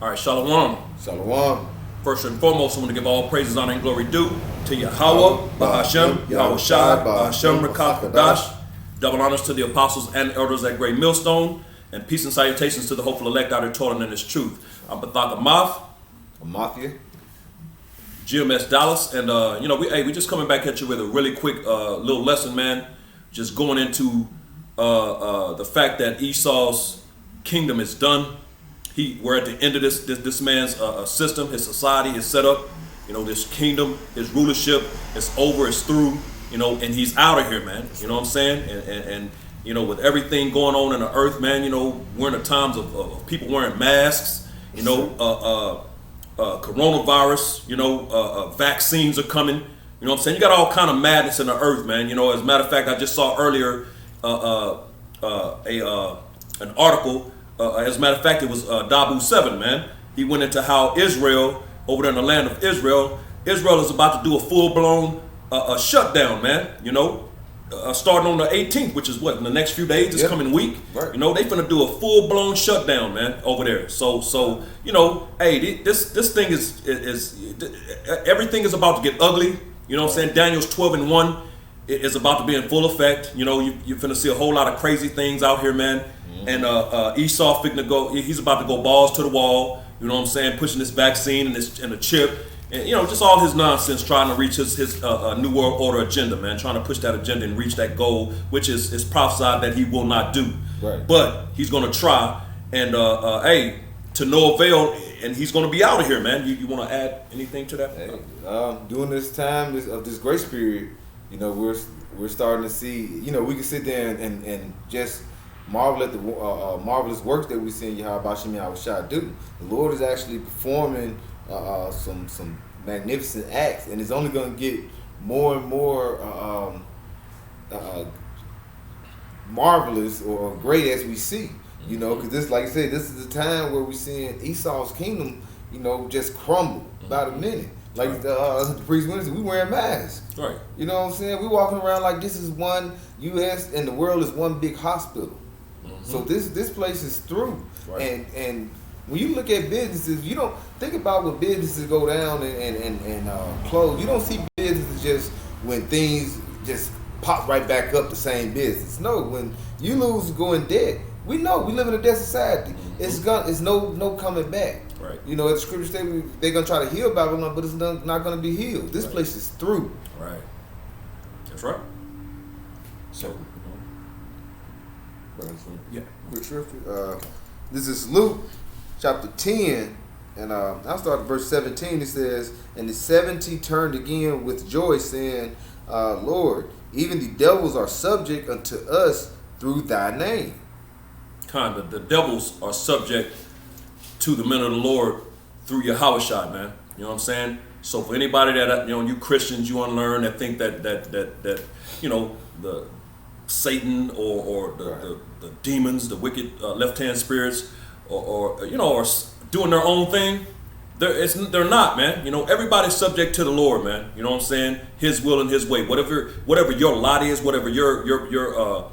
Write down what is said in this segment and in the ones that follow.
All right, Shalom. Shalom. First and foremost, I want to give all praises, honor, and glory due to Yahweh, Bahashem, Yahweh Shai, Bahashem, Rakah, Kadash. Double honors to the apostles and elders at Great Millstone, and peace and salutations to the hopeful elect out here toiling in His truth. I'm Bathak Amath. Mafia. GMS Dallas, and we just coming back at you with a really quick little lesson, man. Just going into the fact that Esau's kingdom is done. We're at the end of this man's system, his society, his setup. This kingdom, his rulership, it's over, it's through. And he's out of here, man. You know what I'm saying? And with everything going on in the earth, man. We're in the times of people wearing masks. Coronavirus. Vaccines are coming. You know what I'm saying? You got all kind of madness in the earth, man. As a matter of fact, I just saw earlier an article. As a matter of fact, it was Dabu 7, man. He went into how Israel, over there in the land of Israel is about to do a full-blown shutdown, man. Starting on the 18th, which is what, in the next few days, this coming week. Right. They finna do a full-blown shutdown, man, over there. So hey, this thing is everything is about to get ugly. You know what I'm saying? Daniel's 12:1 is about to be in full effect. You're finna see a whole lot of crazy things out here, man. And Esau he's about to go balls to the wall, you know what I'm saying, pushing this vaccine and the chip, and just all his nonsense, trying to reach his New World Order agenda, man, trying to push that agenda and reach that goal, which is prophesied that he will not do. Right. But he's gonna try, and to no avail, and he's gonna be out of here, man. You want to add anything to that? Hey, during this time of this grace period, we're starting to see, we can sit there and just marvel at the marvelous works that we see in Yahweh Shai do. The Lord is actually performing some magnificent acts, and it's only going to get more and more marvelous or great as we see. Because this, like I said, this is the time where we're seeing Esau's kingdom, just crumble by the minute. Like the priest Wednesday, we wearing masks. Right. You know what I'm saying? We walking around like this is one U.S. and the world is one big hospital. So this place is through. Right. And when you look at businesses, you don't think about when businesses go down and close. You don't see businesses just when things just pop right back up the same business. No, when you lose, go in debt. We know we live in a debt society. It's no coming back. Right. As the scripture say, they're gonna try to heal Babylon, but it's not gonna be healed. This place is through. Right. That's right. So. Yeah. Quick scripture. This is Luke chapter 10, and I'll start at verse 17. It says, "And the 70 turned again with joy, saying, Lord, even the devils are subject unto us through thy name." The devils are subject to the men of the Lord through Yahweh Shai, man. You know what I'm saying? So for anybody that you Christians, you unlearn that think that the Satan or the demons, the wicked left-hand spirits, or are doing their own thing, they're not, man. Everybody's subject to the Lord, man. You know what I'm saying? His will and His way. Whatever your lot is, whatever your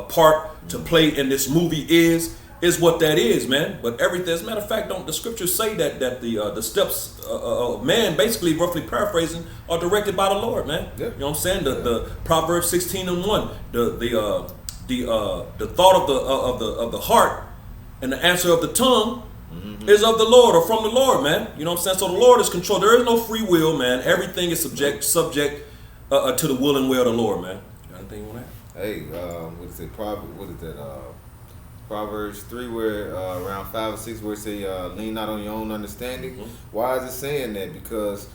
part to play in this movie is what that is, man. But everything, as a matter of fact, don't the scriptures say that the steps of man, basically roughly paraphrasing, are directed by the Lord, man. Yeah. You know what I'm saying? The Proverbs 16:1, the thought of the heart and the answer of the tongue is of the Lord, or from the Lord, man. You know what I'm saying? So the Lord is control. There is no free will, man. Everything is subject to the will and way of the Lord, man. Got anything on that? Hey, what is it? Proverbs 3, where around 5 or 6, where it say, "Lean not on your own understanding." Why is it saying that? Because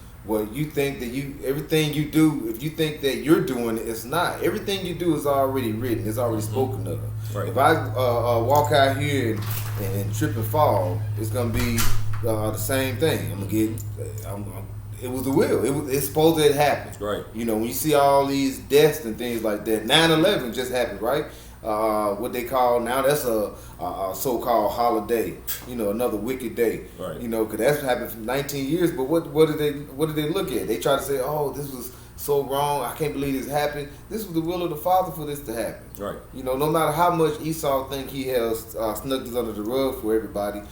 you think that everything you do, if you think that you're doing it, it's not. Everything you do is already written. It's already spoken of. Right. If I walk out here and trip and fall, it's gonna be the same thing. It was the will. It's supposed to happen. Right. When you see all these deaths and things like that, 9/11 just happened, right? What they call now, that's a so-called holiday. Another wicked day. Right. Because that's happened for 19 years. But what did they look at? They try to say, "Oh, this was so wrong. I can't believe this happened." This was the will of the Father for this to happen. Right. No matter how much Esau think he has snuck this under the rug for everybody,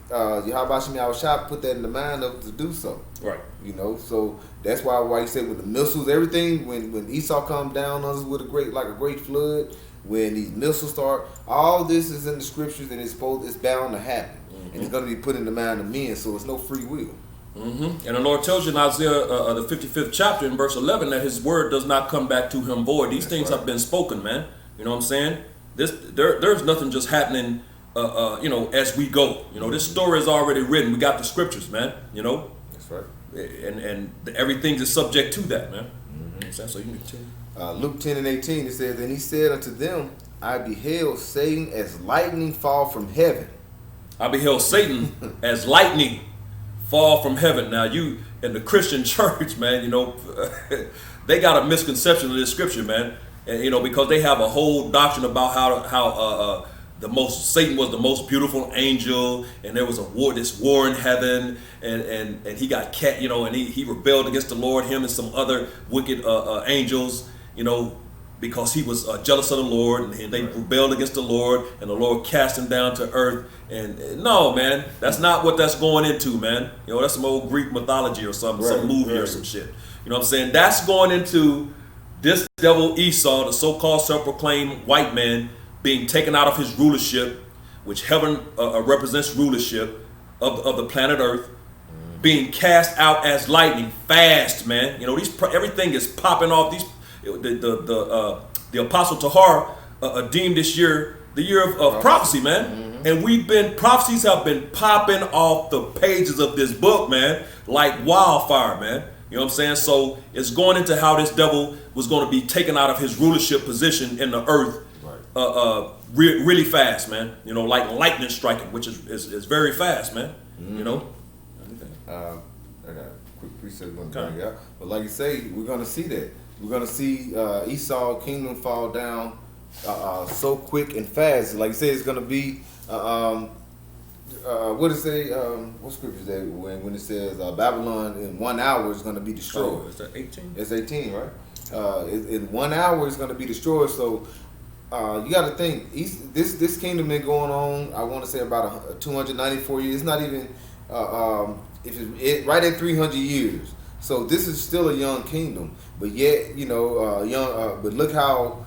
Yahweh Shem Yahweh Shah put that in the mind of to do so. Right. You know, so that's why you say with the missiles, everything when Esau come down on us with a great flood, when these missiles start, all this is in the scriptures and it's bound to happen, and it's going to be put in the mind of men. So it's no free will. And the Lord tells you in Isaiah the 55th chapter in verse 11 that His word does not come back to Him void. These things have been spoken, man. You know what I'm saying? There's nothing just happening, as we go. You know, this story is already written. We got the scriptures, man. You know. That's right. And everything is subject to that, man. So you can continue. Luke 10:18, it says, and He said unto them, I beheld Satan as lightning fall from heaven. I beheld Satan as lightning fall from heaven. Now, you in the Christian church, man, you know, they got a misconception of this scripture, man. And, you know, because they have a whole doctrine about how Satan was the most beautiful angel, and there was this war in heaven, and he got and he rebelled against the Lord, him and some other wicked angels, you know, because he was jealous of the Lord, and they rebelled against the Lord, and the Lord cast him down to earth. And no, man, that's not what that's going into, man. You know, that's some old Greek mythology or something, some movie or some shit. You know what I'm saying? That's going into this devil Esau, the so-called self-proclaimed white man, being taken out of his rulership, which heaven represents rulership of the planet Earth, being cast out as lightning, fast, man. You know, everything is popping off. The Apostle Tahar deemed this year the year of prophecy, man. And prophecies have been popping off the pages of this book, man, like wildfire, man. You know what I'm saying? So it's going into how this devil was going to be taken out of his rulership position in the earth really fast, man. You know, like lightning striking, which is very fast, man. You know? I got a quick precept going to bring out. But like you say, we're going to see that. We're going to see Esau kingdom fall down so quick and fast. Like you say, it's going to be, what does it say? What scripture is that when it says Babylon in 1 hour is going to be destroyed? Is that 18? It's 18, right? In 1 hour it's going to be destroyed. So you got to think, this kingdom been going on, I want to say about 294 years. It's not even, right at 300 years. So this is still a young kingdom, but yet, you know, but look how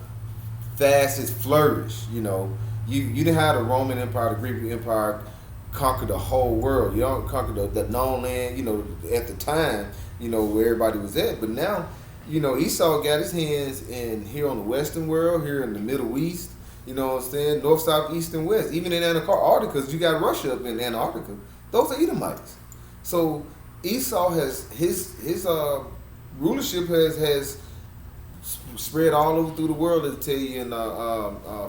fast it's flourished. You know, you didn't have the Roman Empire, the Greek Empire conquer the whole world. You don't conquer the known land, you know, at the time, you know, where everybody was at. But now, you know, Esau got his hands in here on the Western world, here in the Middle East, you know what I'm saying, North, South, East, and West. Even in Antarctica, you got Russia up in Antarctica. Those are Edomites. So Esau has his rulership has spread all over through the world. As I tell you in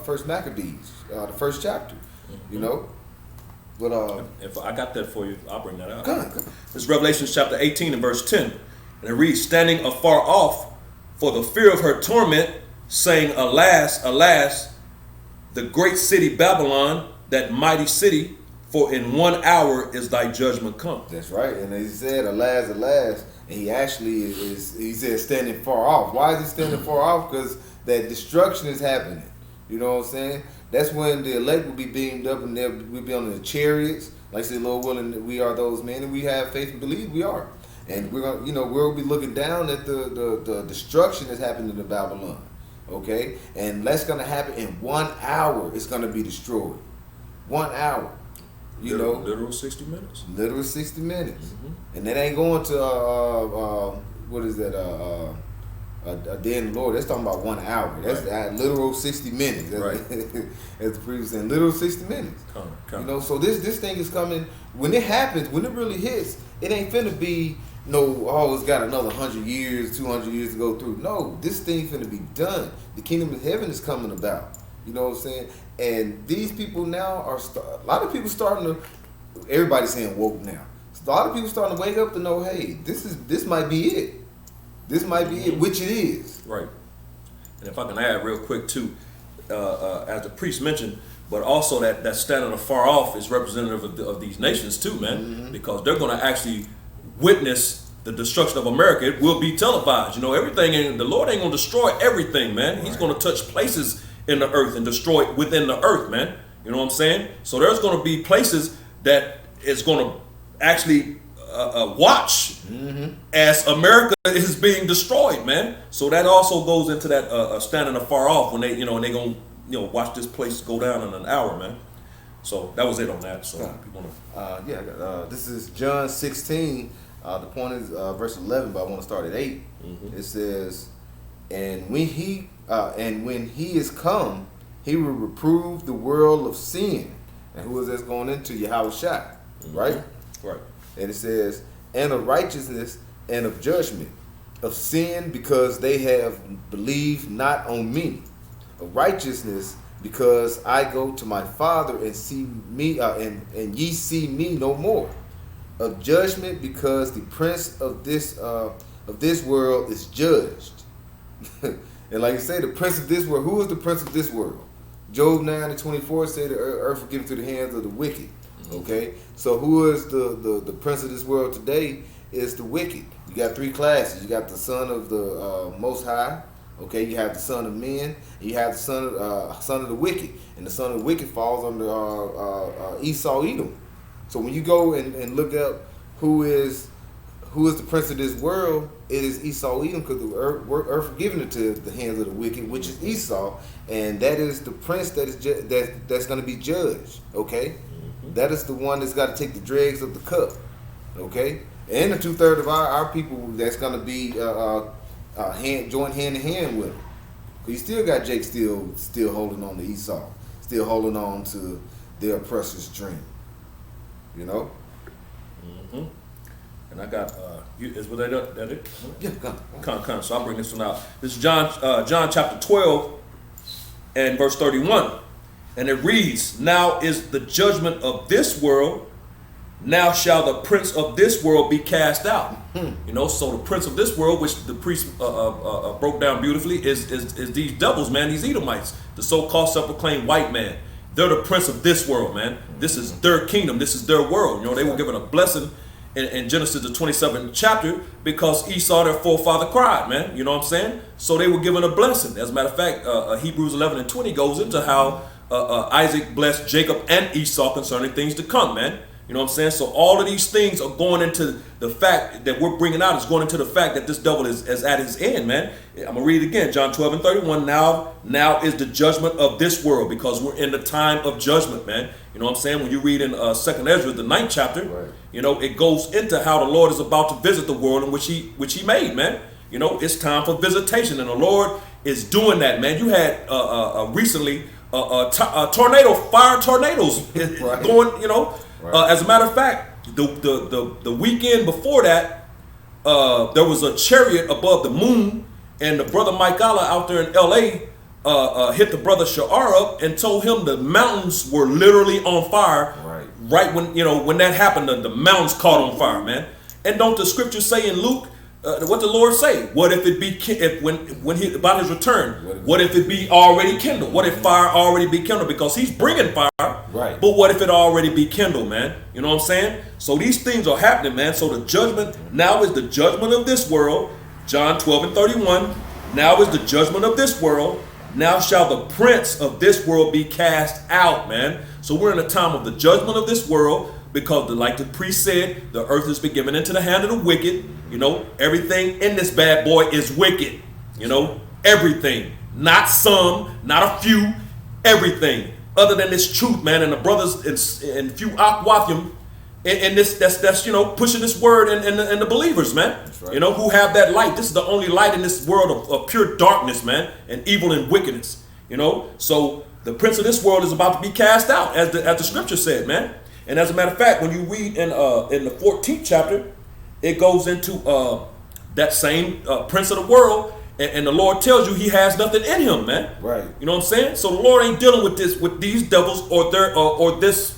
First Maccabees, the first chapter. You know, but if I got that for you, I'll bring that out. Come on. It's Revelation chapter 18 and verse 10, and it reads, "Standing afar off, for the fear of her torment, saying, Alas, alas, the great city Babylon, that mighty city. For in 1 hour is thy judgment come." That's right. And he said, alas, alas. And he actually he said standing far off. Why is he standing far off? Because that destruction is happening. You know what I'm saying? That's when the elect will be beamed up and we'll be on the chariots. Like I said, Lord willing, we are those men, and we have faith and believe we are. And we're gonna, you know, we'll be looking down at the destruction that's happening in Babylon. Okay? And that's gonna happen in 1 hour. It's gonna be destroyed. 1 hour. You know, literal 60 minutes. Literal 60 minutes, and that ain't going to what is that? A day in the Lord. That's talking about 1 hour. That's literal 60 minutes. Right. As the previous saying, literal 60 minutes. Come. You know, so this thing is coming. When it happens, when it really hits, it ain't finna be it's got another 100 years, 200 years to go through. No, this thing finna be done. The kingdom of heaven is coming about. You know what I'm saying? And these people now are a lot of people starting to. Everybody's saying woke now. A lot of people starting to wake up to know, hey, this might be it. This might be it, which it is. Right. And if I can add real quick too, as the priest mentioned, but also that standing afar off is representative of these nations too, man, because they're going to actually witness the destruction of America. It will be televised. You know, everything. The Lord ain't going to destroy everything, man. Right. He's going to touch places in the earth and destroy it within the earth, man. You know what I'm saying? So there's going to be places that is going to actually watch as America is being destroyed, man. So that also goes into that standing afar off when they, and they gonna, watch this place go down in an hour, man. So that was it on that. So this is John 16. The point is verse 11, but I want to start at 8. It says, and when he is come, he will reprove the world of sin. And who is this going into? Yahushua, right? Right. And it says, and of righteousness and of judgment, of sin because they have believed not on me, of righteousness because I go to my Father and see me, and ye see me no more, of judgment because the prince of this world is judged. And like I say, the prince of this world. Who is the prince of this world? Job 9:24 said the earth will give into the hands of the wicked. Okay, so who is the prince of this world today? Is the wicked. You got three classes. You got the son of the Most High. Okay, you have the son of men. You have the son of the wicked, and the son of the wicked falls under Esau, Edom. So when you go and look up who is the prince of this world, it is Esau, Edom, because the earth given into the hands of the wicked, which is Esau, and that is the prince that is that's going to be judged. Okay. That is the one that's got to take the dregs of the cup, okay? And the 2/3 of our people that's going to be joint hand in hand with him. You still got Jake still holding on to Esau, still holding on to their oppressor's dream, And I got is what that it? Yeah, come. So I'll bring this one out. This is John chapter 12 and verse 31. And it reads, now is the judgment of this world, now shall the prince of this world be cast out. So the prince of this world, which the priest broke down beautifully, is these devils, man, these Edomites, the so-called self-proclaimed white man. They're the prince of this world, man. This is their kingdom. This is their world. They were given a blessing in Genesis, the 27th chapter, because Esau, their forefather, cried, man. You know what I'm saying? So they were given a blessing. As a matter of fact, Hebrews 11:20 goes into how Isaac blessed Jacob and Esau concerning things to come, man. You know what I'm saying? So all of these things are going into the fact that we're bringing out, is going into the fact that this devil is at his end, man. I'm going to read it again. John 12:31. Now is the judgment of this world, because we're in the time of judgment, man. You know what I'm saying? When you read in 2nd Ezra, the 9th chapter, right, it goes into how the Lord is about to visit the world in which he made, man. It's time for visitation, and the Lord is doing that, man. You had recently fire tornadoes right, going, right. As a matter of fact, the weekend before that, there was a chariot above the moon, and the brother Mike Allah out there in LA hit the brother Sha'ar up and told him the mountains were literally on fire. Right when that happened, the mountains caught on fire, man. And don't the scriptures say in Luke, what the Lord say? What if it be when he about his return? What if it be already kindled? What if fire already be kindled? Because he's bringing fire. Right. But what if it already be kindled, man? You know what I'm saying? So these things are happening, man. So the judgment now is the judgment of this world. John 12:31. Now is the judgment of this world. Now shall the prince of this world be cast out, man. So we're in a time of the judgment of this world, because like the priest said, the earth has been given into the hand of the wicked. Everything in this bad boy is wicked. Everything. Not some, not a few, everything. Other than this truth, man, and the brothers and few Akwathim and this that's pushing this word and the believers, man. That's right. Who have that light. This is the only light in this world of pure darkness, man, and evil and wickedness. So the prince of this world is about to be cast out, as the scripture said, man. And as a matter of fact, when you read in the 14th chapter, it goes into that same prince of the world, and the Lord tells you he has nothing in him, man. Right. You know what I'm saying? So the Lord ain't dealing with these devils or this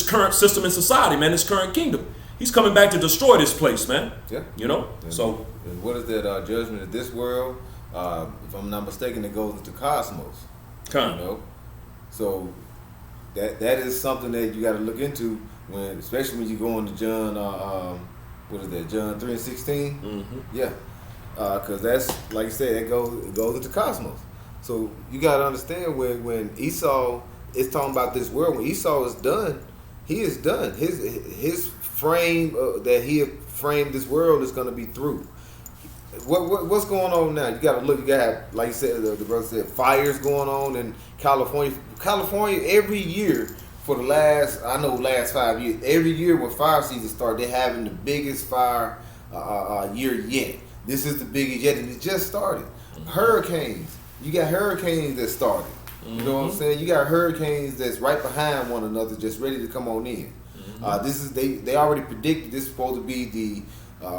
current system in society, man. This current kingdom. He's coming back to destroy this place, man. Yeah. So. And what is that judgment of this world? If I'm not mistaken, it goes into cosmos. So that is something that you got to look into especially when you go into John. John 3:16. Mm-hmm. Yeah. Because that's, like I said, it goes into cosmos. So you got to understand when Esau is talking about this world, when Esau is done, He is done. His frame that he framed this world is going to be through. What's going on now? You got to look. You got to have, like you said, the brother said, fires going on in California. California every year for the last 5 years. Every year when fire season starts, they're having the biggest fire year yet. This is the biggest yet, and it just started. Hurricanes. You got hurricanes that started. You know what I'm saying? You got hurricanes that's right behind one another, just ready to come on in. This is they already predicted this is supposed to be the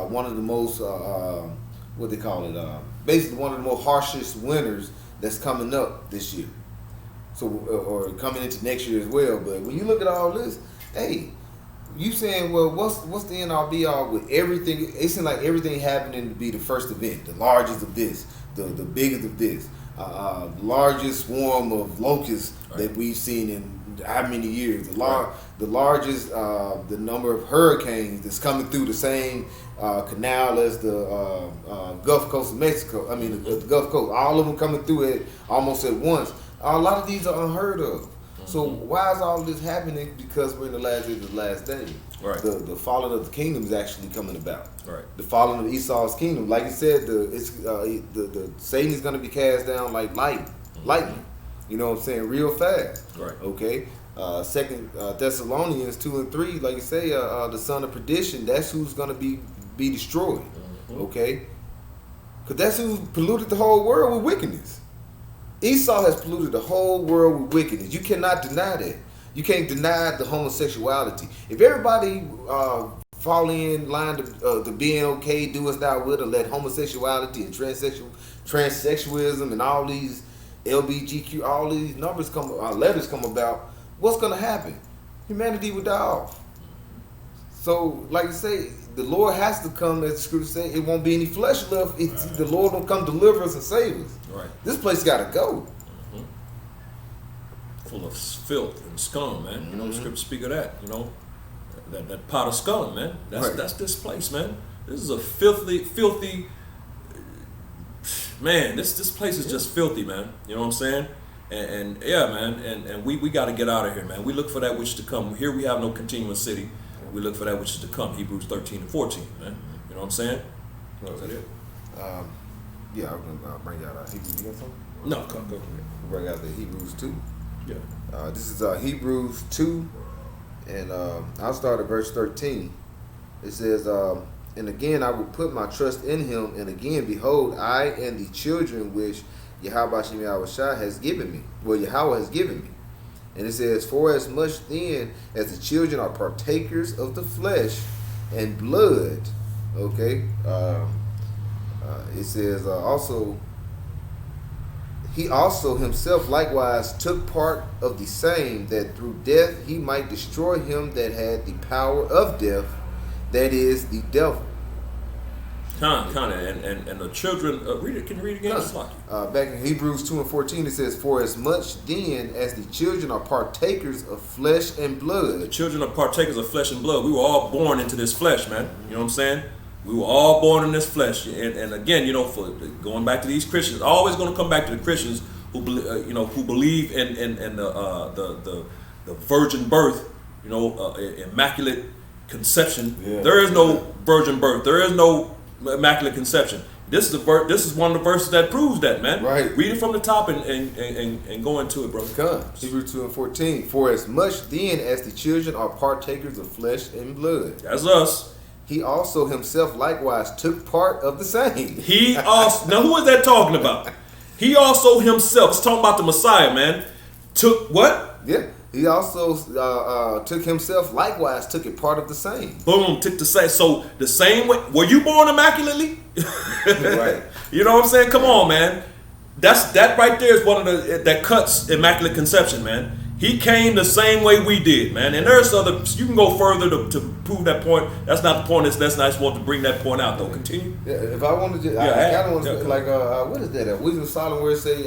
one of the most what they call it, basically one of the most harshest winters that's coming up this year. So or coming into next year as well. But when you look at all this, hey, you saying, well, what's the end all be all with everything? It seems like everything happening to be the first event, the largest of this, the biggest of this. Largest swarm of locusts that we've seen in how many years? The largest, the number of hurricanes that's coming through the same canal as the Gulf Coast of Mexico. I mean, the Gulf Coast. All of them coming through it almost at once. A lot of these are unheard of. So why is all this happening? Because we're in the last days of the last day. Right. The falling of the kingdom is actually coming about. Right. The falling of Esau's kingdom, like you said, the Satan is going to be cast down like lightning. You know what I'm saying? Real fast. Right. Okay. Second Thessalonians 2 and 3, like you say, the son of perdition. That's who's going to be destroyed. Okay. Because that's who polluted the whole world with wickedness. Esau has polluted the whole world with wickedness. You cannot deny that. You can't deny the homosexuality. If everybody fall in line to being okay, do as thou wilt, or let homosexuality and transsexualism and all these LBGQ, all these letters come about, what's going to happen? Humanity will die off. So, like you say, the Lord has to come, as the scripture say, it won't be any flesh left. The Lord will come deliver us and save us. Right. This place got to go. Full of filth and scum, man. You know, the scripture speak of that. You know, that pot of scum, man. That's this place, man. This is a filthy. Man, this place is just filthy, man. You know what I'm saying? And yeah, man. And we got to get out of here, man. We look for that which to come. Here we have no continuous city. We look for that which is to come. Hebrews 13 and 14, man. You know what I'm saying? Is that it? Yeah, I'm going to bring out Hebrews. You got something? No, go. Bring out the Hebrews 2. Yeah. This is Hebrews 2, and I'll start at verse 13. It says, and again I will put my trust in him, and again, behold, I and the children which Yahweh has given me. Well, Yahweh has given me. And it says, for as much then as the children are partakers of the flesh and blood, okay, it says also, he also himself likewise took part of the same, that through death he might destroy him that had the power of death, that is, the devil. And the children, read it. Can you read it again? Back in Hebrews 2 and 14, it says, for as much then as the children are partakers of flesh and blood. The children are partakers of flesh and blood. We were all born into this flesh, man. You know what I'm saying? We were all born in this flesh. And again, you know, for going back to these Christians, always going to come back to the Christians who believe in the virgin birth, you know, immaculate conception. Yeah. There is no virgin birth. There is no immaculate conception. This is one of the verses that proves that, man. Right. Read it from the top and go into it, brother. Come. Hebrews 2 and 14. For as much then as the children are partakers of flesh and blood. That's us. He also himself likewise took part of the same. He also, now who is that talking about? He also himself, it's talking about the Messiah, man. Took what? Yeah. He also took himself likewise, took it part of the same. Boom, took the same. So the same way, were you born immaculately? Right. You know what I'm saying? Come on, man. That right there is one of that cuts immaculate conception, man. He came the same way we did, man. And there's other, you can go further to prove that point. That's not the point. That's not, I just want to bring that point out, though. Continue. Yeah, if I wanted to, I kind of want to, like, what is that? Wisdom of Solomon, where it say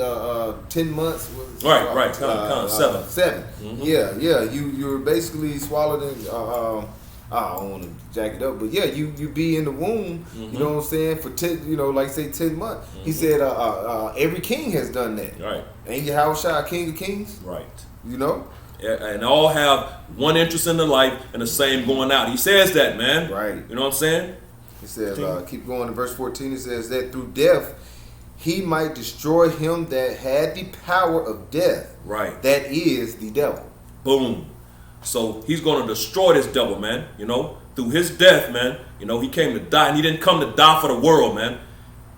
10 months? Right. 7. 7. Mm-hmm. Yeah. You were basically swallowed in, I don't want to jack it up, but yeah, you be in the womb, you know what I'm saying, for 10, like say 10 months. Mm-hmm. He said every king has done that. Right. Ain't Yahweh Shai King of Kings? Right. You know? and all have one interest in the life and the same going out. He says that, man. Right. You know what I'm saying? He says, keep going in verse 14. It says that through death he might destroy him that had the power of death. Right. That is the devil. Boom. So he's going to destroy this devil, man. You know, through his death, man. You know, he came to die, and he didn't come to die for the world, man.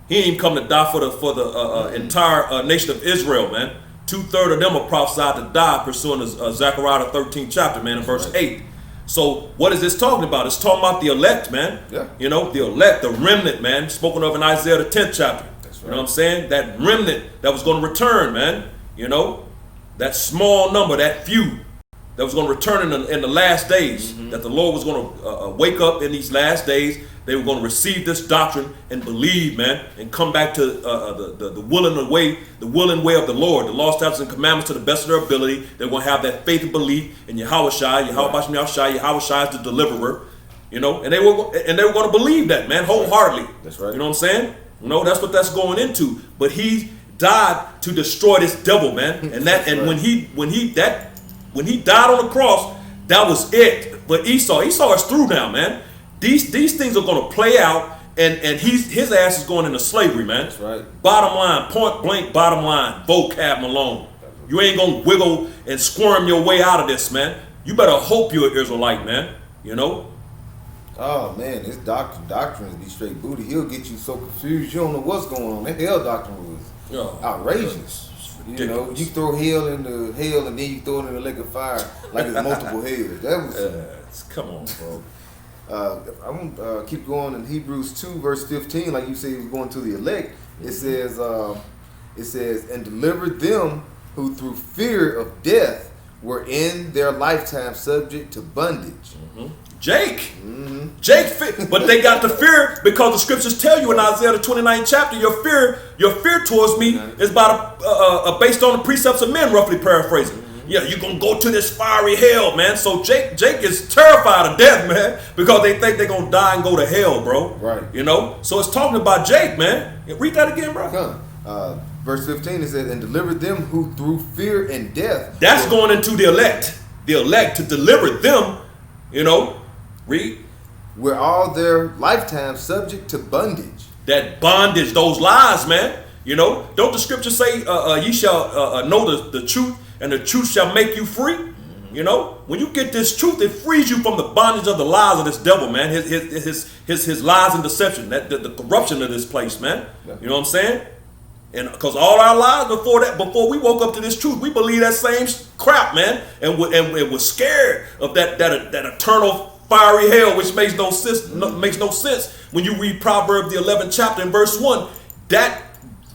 He didn't even come to die for the entire nation of Israel, man. 2/3 of them are prophesied to die, pursuing Zechariah the 13th chapter, man, in verse 8. So what is this talking about? It's talking about the elect, man. Yeah. You know, the elect, the remnant, man, spoken of in Isaiah the 10th chapter. That's right. You know what I'm saying? That remnant that was going to return, man. You know, that small number, that few that was going to return in the last days, that the Lord was going to wake up in these last days. They were going to receive this doctrine and believe, man, and come back to the willing way of the Lord, the law, statutes, and commandments to the best of their ability. They're going to have that faith and belief in Yahushua is the deliverer, you know, and they were going to believe that, man, wholeheartedly. That's right. You know what I'm saying? You know, that's what that's going into. But he died to destroy this devil, man, and that and right. when he died on the cross, that was it. But Esau is through now, man. These things are going to play out, and his ass is going into slavery, man. That's right. Bottom line, point blank, bottom line, vocab Malone. You ain't going to wiggle and squirm your way out of this, man. You better hope you're an Israelite, man. You know? Oh, man, this doctrines be straight booty. He'll get you so confused, you don't know what's going on. That hell doctrine was outrageous. You know, you throw hell into hell, and then you throw it in the lake of fire like it's multiple hells. That was... come on, bro. I'm gonna keep going in Hebrews 2 verse 15, like you say, he was going to the elect. It says, and delivered them who through fear of death were in their lifetime subject to bondage. Jake, but they got the fear because the scriptures tell you in Isaiah the 29th chapter, your fear towards me is based on the precepts of men, roughly paraphrasing. Yeah, you're going to go to this fiery hell, man. So Jake is terrified of death, man, because they think they're going to die and go to hell, bro. Right. You know? So it's talking about Jake, man. Read that again, bro. Verse 15, it says, and delivered them who through fear and death. That's going into the elect. The elect to deliver them, you know. Read. Were all their lifetime subject to bondage. That bondage, those lies, man. You know, don't the scripture say, ye shall know the truth, and the truth shall make you free? You know, when you get this truth, it frees you from the bondage of the lies of this devil, man. His lies and deception, the corruption of this place, man. Yeah. You know what I'm saying? And because all our lives before we woke up to this truth, we believed that same crap, man, and was scared of that eternal fiery hell, which makes no sense. Makes no sense when you read Proverbs the 11th chapter and verse 1. That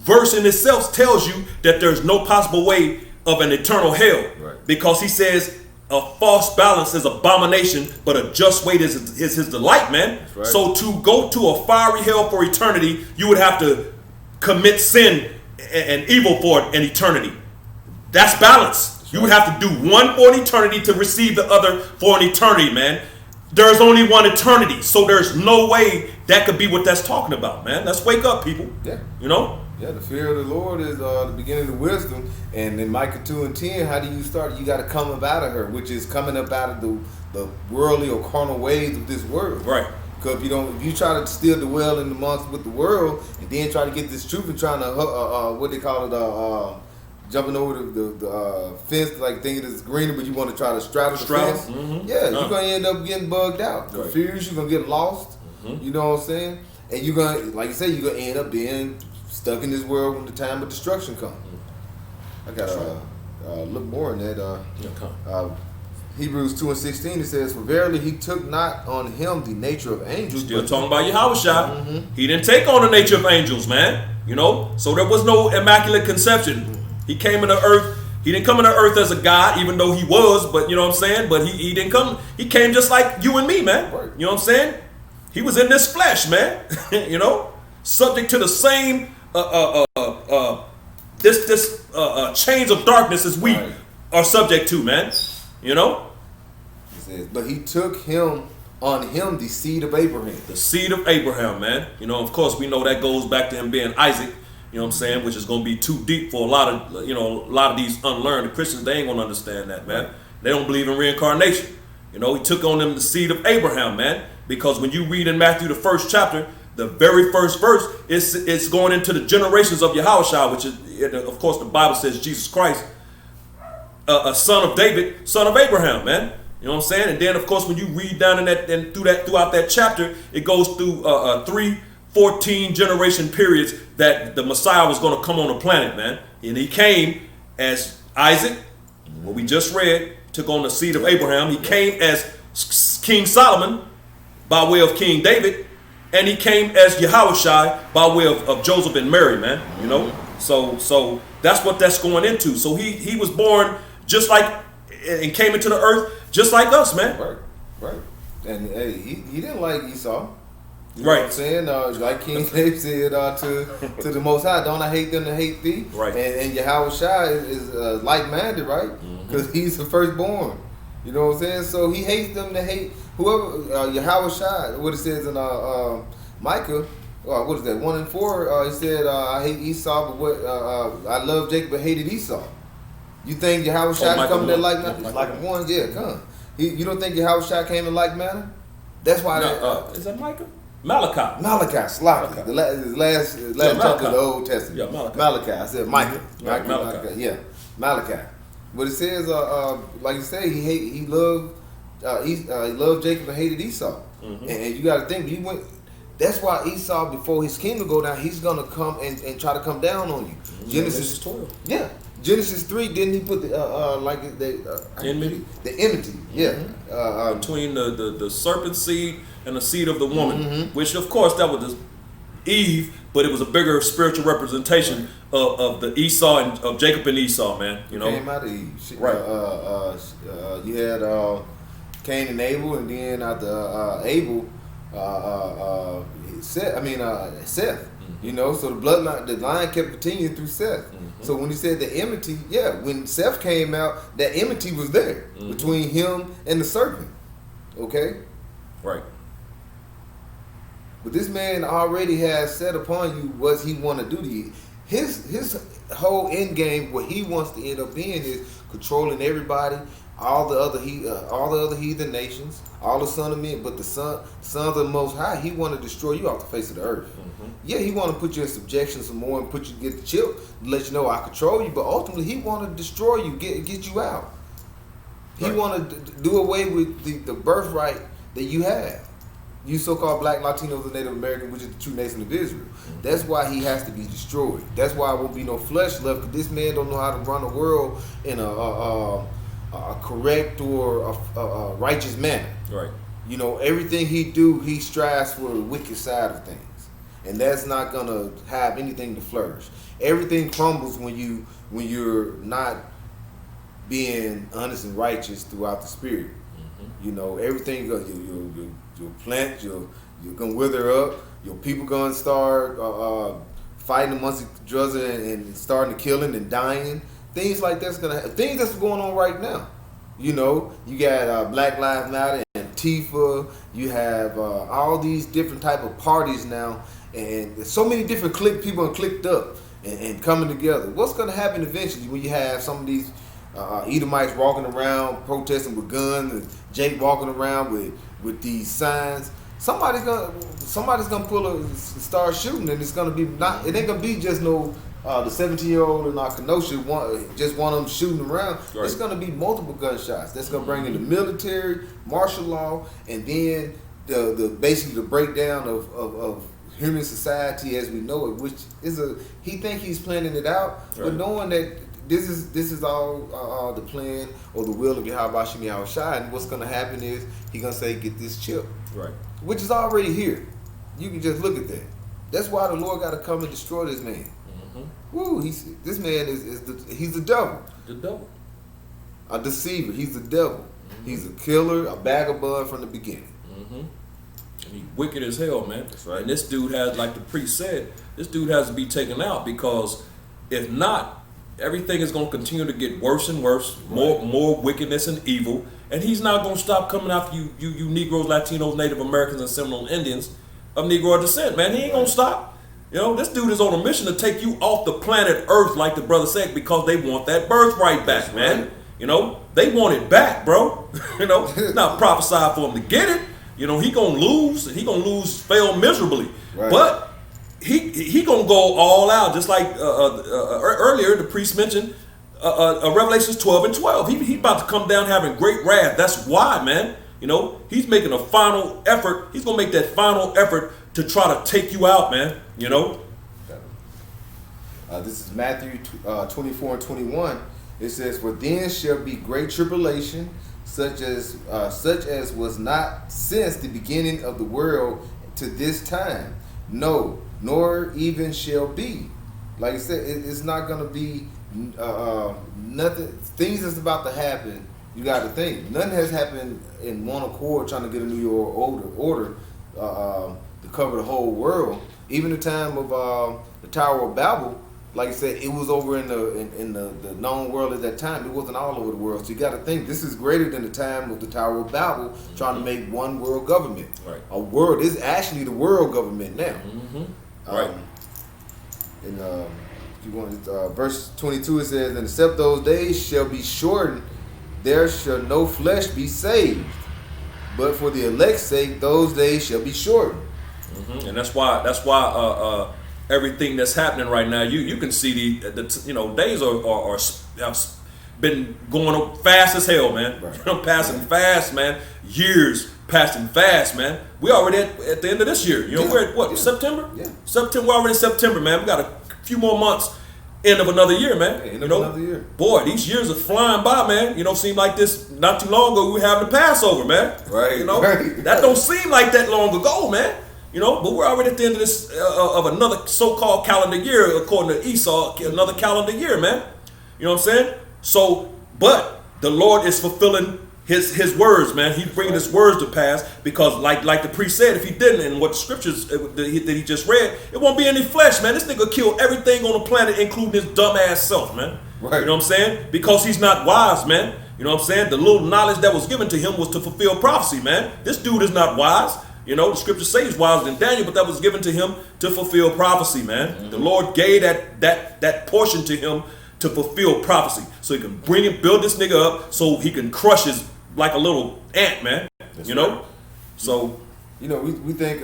verse in itself tells you that there's no possible way of an eternal hell, because he says a false balance is abomination, but a just weight is his delight, man. Right. So to go to a fiery hell for eternity, you would have to commit sin and evil for an eternity. That's balance. You would have to do one for an eternity to receive the other for an eternity, man. There's only one eternity, so there's no way that could be what that's talking about, man. Let's wake up, people. Yeah. You know? Yeah, the fear of the Lord is the beginning of wisdom. And in Micah 2:10, how do you start? You got to come up out of her, which is coming up out of the worldly or carnal ways of this world. Right. Because if you try to still dwell in the months with the world, and then try to get this truth and trying to what they call it, jumping over the fence, like thinking it's greener, but you want to try to straddle the fence. Yeah, you're gonna end up getting bugged out, confused. You're gonna get lost. You know what I'm saying? And you're gonna, like you say, you're gonna end up being stuck in this world when the time of destruction comes. I got a look more in that. Hebrews 2:16, it says, for verily he took not on him the nature of angels. Still talking about Yahushua. He didn't take on the nature of angels, man. You know, so there was no immaculate conception. He came into earth. He didn't come into earth as a God, even though he was, but you know what I'm saying? But he didn't come. He came just like you and me, man. Right. You know what I'm saying? He was in this flesh, man. You know, subject to the same this chains of darkness as we are subject to, man. You know? He says, but he took on him the seed of Abraham. The seed of Abraham, man. You know, of course, we know that goes back to him being Isaac. You know what I'm saying? Which is going to be too deep for a lot of these unlearned Christians. They ain't going to understand that, man. They don't believe in reincarnation. You know, he took on them the seed of Abraham, man. Because when you read in Matthew, the 1st chapter, the very first verse, it's going into the generations of Yahushua, which is, of course, the Bible says Jesus Christ, a son of David, son of Abraham, man. You know what I'm saying? And then, of course, when you read down in that and throughout that chapter, it goes through 14 generation periods that the Messiah was going to come on the planet, man. And he came as Isaac, what we just read, took on the seed of Abraham. He came as King Solomon by way of King David, and he came as Yahushua by way of Joseph and Mary, man. You know, so that's what that's going into. So he was born just like, and came into the earth just like us, man. Right. And hey, he didn't like Esau. You know right. what I'm saying? Like King David said to the Most High, don't I hate them that hate thee? Right. And Yahushua is like-minded, right? Because he's the firstborn. You know what I'm saying? So he hates them that hate whoever. Yahushua, what it says in Micah, what is that? 1 and 4. He said, I hate Esau, but I love Jacob, but hated Esau. You think Yahushua coming there like manner? Like one, yeah, come. You don't think Yahushua came in like manner? That's why. Is that Micah? Malachi, Slocky. The last chapter of the Old Testament. Yeah, Malachi. I said Micah. Malachi. Yeah, Malachi. But it says, like you say, he loved Jacob and hated Esau. And you got to think, that's why Esau, before his kingdom go down, he's gonna come and try to come down on you. Genesis 12. Yeah. Genesis 3, didn't he put the enmity? The enmity, yeah. Between the serpent seed and the seed of the woman, which of course that was Eve, but it was a bigger spiritual representation of the Esau and of Jacob and Esau, man. You know, came out of Eve. Right. You had Cain and Abel, and then after Abel, Seth. You know, so the line kept continuing through Seth. So when he said the enmity, when Seth came out, that enmity was there between him and the serpent. Okay? Right. But this man already has set upon you what he want to do to you. His whole end game, what he wants to end up being is controlling everybody, all the other heathen nations, all the son of men, but the sons of the Most High, he want to destroy you off the face of the earth. Yeah, he want to put you in subjection some more and get the chip, let you know I control you, but ultimately he want to destroy you, get you out. He want to do away with the birthright that you have. You so-called black, Latinos, and Native Americans, which is the true nation of Israel. That's why he has to be destroyed. That's why there won't be no flesh left, because this man don't know how to run the world in a correct or a righteous manner. Right. You know, everything he do, he strives for the wicked side of things. And that's not going to have anything to flourish. Everything crumbles when you're not being honest and righteous throughout the spirit. You know, everything goes, your plant, you're going to wither up. Your people going to start fighting amongst each other and starting to killing and dying. Things like that's going to happen. Things that's going on right now. You know, you got Black Lives Matter and Antifa. You have all these different type of parties now. And so many different people are clicked up and coming together. What's going to happen eventually when you have some of these Edomites walking around protesting with guns and Jake walking around with these signs? Somebody's gonna pull start shooting, and it's gonna be it ain't gonna be just no the 17-year-old in Kenosha just one of them shooting around. Right. It's gonna be multiple gunshots. That's gonna bring in the military, martial law, and then the basically the breakdown of human society as we know it, which is he think he's planning it out, right. But knowing that this is all the plan or the will of Yahweh Shem Yahushua, and what's going to happen is he's going to say, get this chip, right? Which is already here. You can just look at that. That's why the Lord got to come and destroy this man. Woo! This man he's the devil. The devil. A deceiver. He's the devil. He's a killer, a vagabond from the beginning. And he's wicked as hell, man. That's right. And this dude has, like the priest said, this dude has to be taken out, because if not, everything is going to continue to get worse and worse, more wickedness and evil, and he's not going to stop coming after you Negroes, Latinos, Native Americans, and Seminole Indians of Negro descent, man. He ain't going to stop. You know, this dude is on a mission to take you off the planet Earth, like the brother said, because they want that birthright back, man. You know, they want it back, bro. You know, it's not prophesied for him to get it. You know, he gonna lose. He gonna lose, fail miserably. Right. But he gonna go all out, just like earlier the priest mentioned. Revelations 12:12. He about to come down having great wrath. That's why, man. You know, he's making a final effort. He's gonna make that final effort to try to take you out, man. You know. This is Matthew 24:21. It says, "For then shall be great tribulation, such as was not since the beginning of the world to this time. No, nor even shall be." Like I said, it's not gonna be nothing. Things that's about to happen. You got to think. Nothing has happened in one accord trying to get a New York order to cover the whole world. Even the time of the Tower of Babel, like I said, it was over in the known world at that time. It wasn't all over the world. So you got to think this is greater than the time of the Tower of Babel, trying to make one world government. Right. A world is actually the world government now. Right. Verse 22, it says, "And except those days shall be shortened, there shall no flesh be saved. But for the elect's sake, those days shall be shortened." And that's why everything that's happening right now, you can see the days have been going up fast as hell, man. Right. Passing fast, man. Years passing fast, man. We already at the end of this year. You know, we're at what, September? Yeah. September. We're already in September, man. We got a few more months. End of another year, man. End of another year. Boy, these years are flying by, man. You know, seem like this not too long ago we were having the Passover, man. Right. You know, right. That don't seem like that long ago, man. You know, but we're already at the end of this of another so-called calendar year, according to Esau, another calendar year, man. You know what I'm saying? So, but the Lord is fulfilling his words, man. He's bringing his words to pass because, like the priest said, if he didn't, and what the scriptures that he just read, it won't be any flesh, man. This nigga killed everything on the planet, including his dumbass self, man. Right. You know what I'm saying? Because he's not wise, man. You know what I'm saying? The little knowledge that was given to him was to fulfill prophecy, man. This dude is not wise. You know, the scriptures say he's wiser than Daniel, but that was given to him to fulfill prophecy, man. The Lord gave that portion to him to fulfill prophecy, so he can bring him, build this nigga up, so he can crush his like a little ant, man. That's you know, right. So you know, we think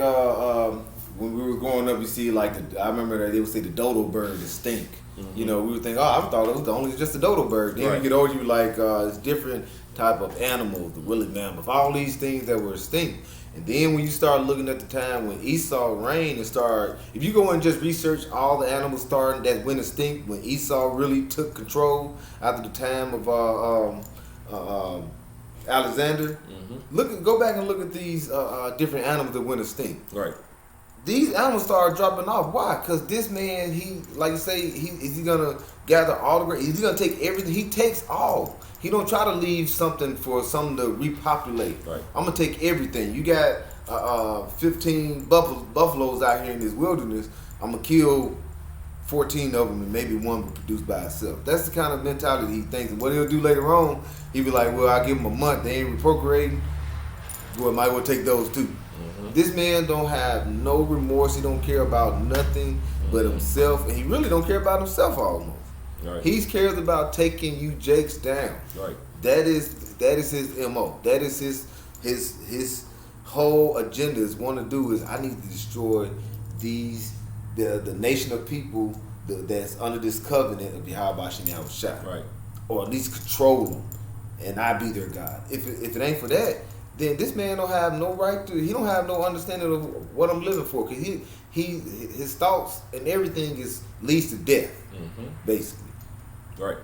when we were growing up, you see like I remember that they would say the dodo bird is stink. You know, we would think, I thought it was only just a dodo bird. Then you get older, you like it's different type of animals, the woolly mammoth, all these things that were stink. And then when you start looking at the time when Esau reigned and started, if you go and just research all the animals starting that went extinct when Esau really took control after the time of Alexander, go back and look at these different animals that went extinct. Right. These animals started dropping off. Why? Because this man, he like you say, is he gonna gather all the grain? Is he gonna take everything? He takes all. He don't try to leave something for something to repopulate. Right. I'm gonna take everything. You got 15 buffaloes out here in this wilderness. I'm gonna kill 14 of them and maybe one will produce by itself. That's the kind of mentality he thinks. And what he'll do later on, he'll be like, well, I'll give them a month. They ain't reprocreating. Well, might well take those too. This man don't have no remorse. He don't care about nothing but himself. And he really don't care about himself almost. Right. He cares about taking you jakes down. Right. That is his MO. That is his whole agenda is want to do is I need to destroy the nation of people that's under this covenant of Yahweh Shem Shai. Right. Or at least control them. And I be their God. If it ain't for that, then this man don't have no right to. He don't have no understanding of what I'm living for. Cause his thoughts and everything leads to death, basically. Right.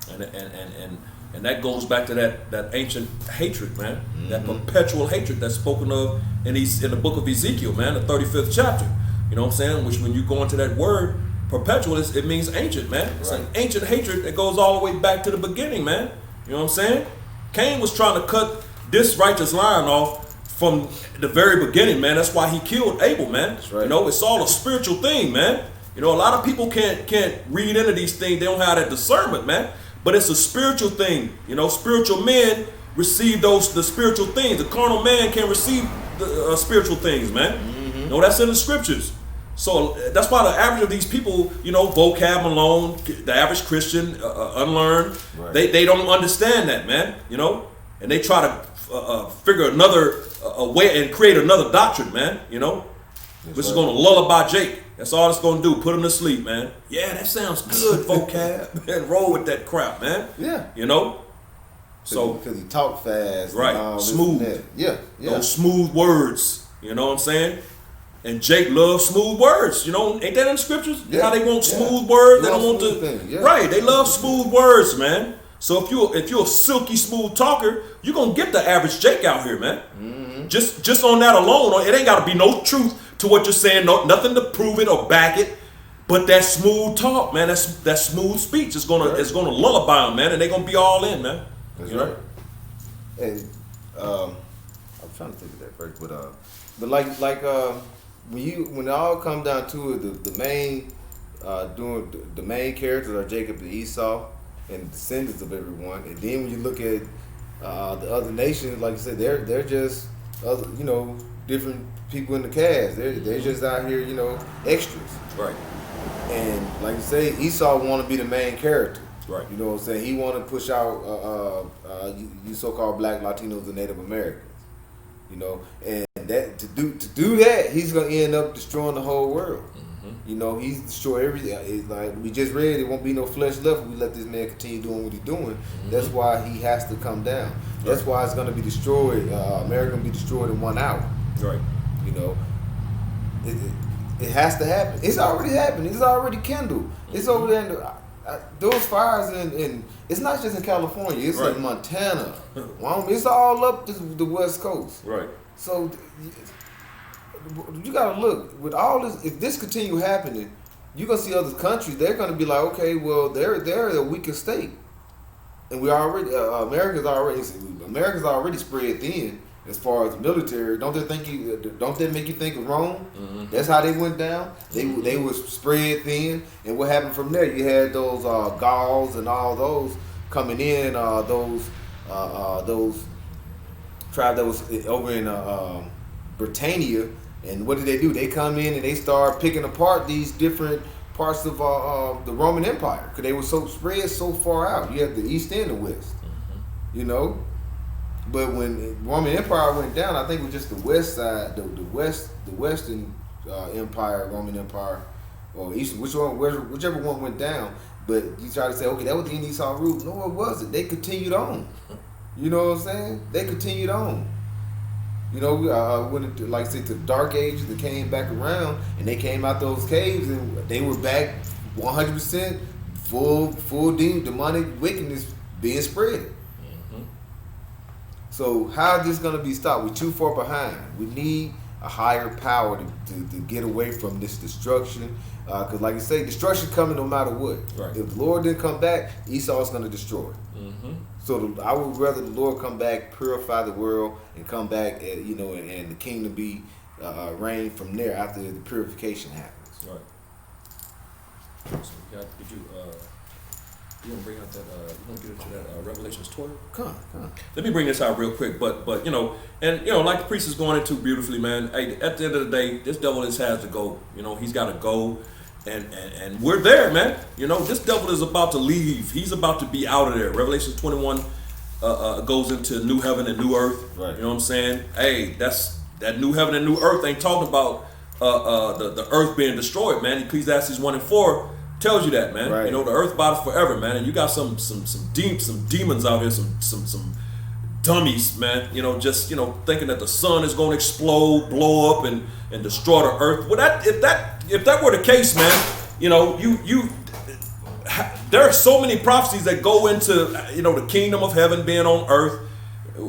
And that goes back to that ancient hatred, man. That perpetual hatred that's spoken of in the book of Ezekiel, man, the 35th chapter. You know what I'm saying? Which when you go into that word perpetual, it means ancient, man. It's an ancient hatred that goes all the way back to the beginning, man. You know what I'm saying? Cain was trying to cut this righteous line off from the very beginning, man. That's why he killed Abel, man. That's right. You know, it's all a spiritual thing, man. You know, a lot of people can't read into these things. They don't have that discernment, man. But it's a spiritual thing. You know, spiritual men receive the spiritual things. The carnal man can receive the spiritual things, man. You know, that's in the scriptures. So that's why the average of these people, you know, vocab alone, the average Christian, unlearned, right. they don't understand that, man, you know, and they try to figure another way and create another doctrine, man, you know, which is going to lullaby Jake. That's all it's going to do, put him to sleep, man. Yeah, that sounds good, vocab, and roll with that crap, man. Yeah. You know? So because he talk fast, right? Smooth, yeah. Those smooth words. You know what I'm saying? And Jake loves smooth words. You know, ain't that in the scriptures? Yeah. How they want smooth words? They don't want to. Right? They love smooth words, man. So if you're a silky smooth talker, you're gonna get the average Jake out here, man. Mm-hmm. Just on that alone, it ain't got to be no truth to what you're saying. No, nothing to prove it or back it. But that smooth talk, man. That smooth speech is gonna lullaby them, man, and they gonna be all in, man. That's right. And I'm trying to think of that first, but like when it all come down to it, the main the main characters are Jacob and Esau and descendants of everyone. And then when you look at the other nations, like you said, they're just other, you know, different people in the cast. They're just out here, you know, extras. Right. And like you say, Esau want to be the main character. Right. You know what I'm saying? He want to push out you so-called Black, Latinos, and Native Americans. You know, and that to do that, he's gonna end up destroying the whole world. Mm-hmm. You know, he's destroy everything. It's like we just read, it won't be no flesh left if we let this man continue doing what he's doing. Mm-hmm. That's why he has to come down. Right. That's why it's gonna be destroyed. America gonna be destroyed in 1 hour. Right. You know, it has to happen. It's already happened. It's already kindled. Mm-hmm. It's over there in those fires in it's not just in California, it's in Montana. It's all up the West Coast. Right. So you gotta look, with all this, if this continue happening, you're gonna see other countries, they're gonna be like, okay, well they're a weaker state. And we already America's already spread thin as far as the military. Don't they make you think of Rome? Mm-hmm. That's how they went down. They were spread thin, and what happened from there? You had those Gauls and all those coming in. Those tribes that was over in Britannia, and what did they do? They come in and they start picking apart these different parts of the Roman Empire because they were so spread so far out. You had the East and the West. Mm-hmm. You know. But when Roman Empire went down, I think it was just the west side, the Western Empire, Roman Empire, or Eastern, whichever one went down. But you try to say, okay, that was the end of Esau rule. No, it wasn't. They continued on. You know what I'm saying? They continued on. You know, went into, like I said, to the Dark Ages. They came back around, and they came out those caves, and they were back 100% full demonic wickedness being spread. So how is this going to be stopped? We're too far behind. We need a higher power to get away from this destruction. Because like you say, destruction coming no matter what. Right. If the Lord didn't come back, Esau's going to destroy it. Mm-hmm. So I would rather the Lord come back, purify the world, and come back, and the kingdom be reigned from there after the purification happens. Right. So you want to bring out that? You want to get into that Revelations 12? Come on. Let me bring this out real quick, but like the priest is going into beautifully, man. Hey, at the end of the day, this devil has to go. You know, he's got to go, and we're there, man. You know, this devil is about to leave. He's about to be out of there. Revelations 21 goes into new heaven and new earth. Right. You know what I'm saying? Hey, that new heaven and new earth ain't talking about the earth being destroyed, man. Ecclesiastes 1 and 4. Tells you that, man. Right. You know, the earth bottles forever, man. And you got some demons out here, some dummies, man. You know, just thinking that the sun is going to explode, blow up, and destroy the earth. Well, if that were the case, man, there are so many prophecies that go into the kingdom of heaven being on earth,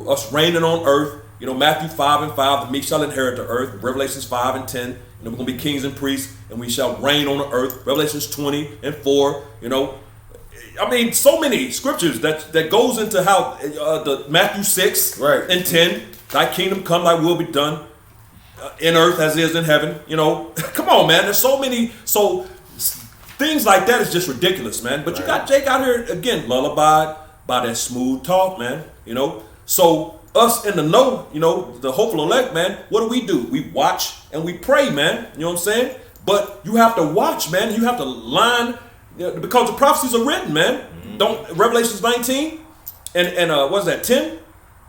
us reigning on earth. You know, Matthew 5 and 5, the meek shall inherit the earth. Revelations 5 and 10. We're going to be kings and priests, and we shall reign on the earth. Revelations 20 and 4, I mean, so many scriptures that goes into how the Matthew 6 and 10, thy kingdom come, thy will be done in earth as it is in heaven. Come on, man. There's so many, things like that is just ridiculous, man. But you got Jake out here, again, lullabied by that smooth talk, man. So us in the know, the hopeful elect, man, what do? We watch and we pray, man. You know what I'm saying? But you have to watch, man. You have to line, because the prophecies are written, man. Don't Revelations 19 and what is that, 10?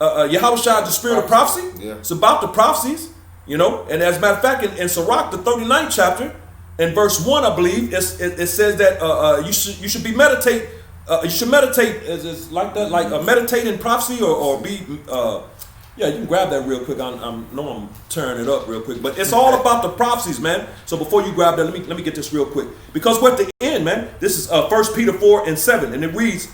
Yahushua, the spirit of prophecy. Yeah. It's about the prophecies, And as a matter of fact, in Sirach, the 39th chapter, in verse 1, I believe, it says that you should be meditate. You should meditate. Is like that, like meditate in prophecy, or be. Yeah, you can grab that real quick. I'm tearing it up real quick, but it's all about the prophecies, man. So before you grab that, let me get this real quick, because we're at the end, man. This is 1 Peter 4:7, and it reads,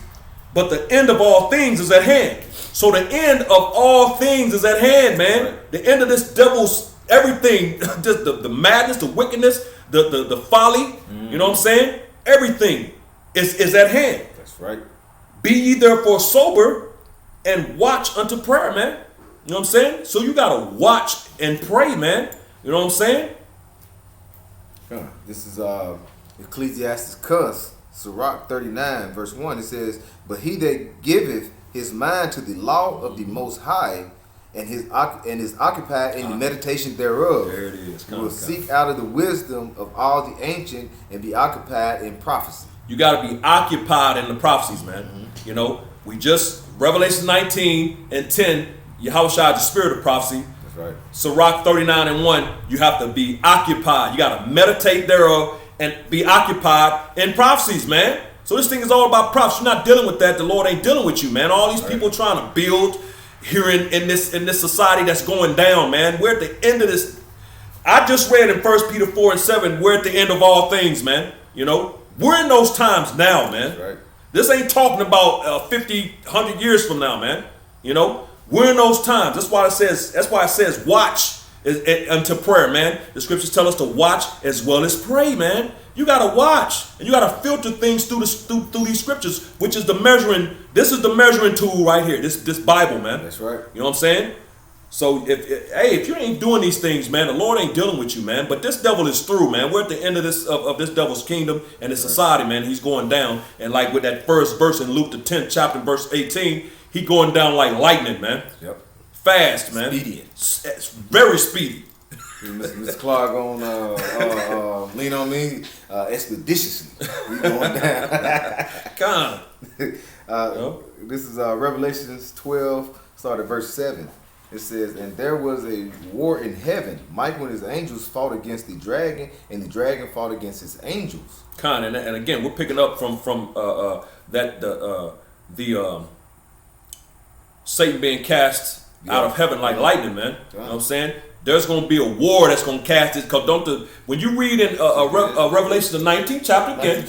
"But the end of all things is at hand." So the end of all things is at hand, man. Right. The end of this devil's everything, just the madness, the wickedness, the folly. You know what I'm saying? Everything is at hand. That's right. Be ye therefore sober and watch unto prayer, man. You know what I'm saying? So you gotta watch and pray, man. You know what I'm saying? This is Ecclesiastes cuss, Sirach 39, verse 1. It says, "But he that giveth his mind to the law of the Most High, and is occupied in the meditation thereof, there it is. Will seek out of the wisdom of all the ancient, and be occupied in prophecy." You got to be occupied in the prophecies, man. We just, Revelation 19 and 10, Yahushua, the spirit of prophecy. That's right. Sirach 39 and 1, you have to be occupied. You got to meditate thereof and be occupied in prophecies, man. So this thing is all about prophecy. You're not dealing with that. The Lord ain't dealing with you, man. All these people trying to build here in this society that's going down, man. We're at the end of this. I just read in 1 Peter 4:7, we're at the end of all things, man. We're in those times now, man. Right. This ain't talking about 50, 100 years from now, man. We're in those times. That's why it says watch unto prayer, man. The scriptures tell us to watch as well as pray, man. You gotta watch, and you gotta filter things through these scriptures, which is the measuring. This is the measuring tool right here. This Bible, man. That's right. You know what I'm saying? So if you ain't doing these things, man, the Lord ain't dealing with you, man. But this devil is through, man. We're at the end of this devil's kingdom and his society, man. He's going down, and like with that first verse in Luke the 10th chapter, verse 18, he going down like lightning, man. Yep. Fast, man. Expedient. It's very speedy. Mr. Clark on Lean on Me expeditiously. We going down. God. This is Revelations 12, start at verse 7. It says, "And there was a war in heaven. Michael and his angels fought against the dragon, and the dragon fought against his angels." And again, we're picking up from Satan being cast out of heaven like lightning, man. You know what I'm saying? There's going to be a war that's going to cast it. Because when you read in Revelation the 19th chapter again,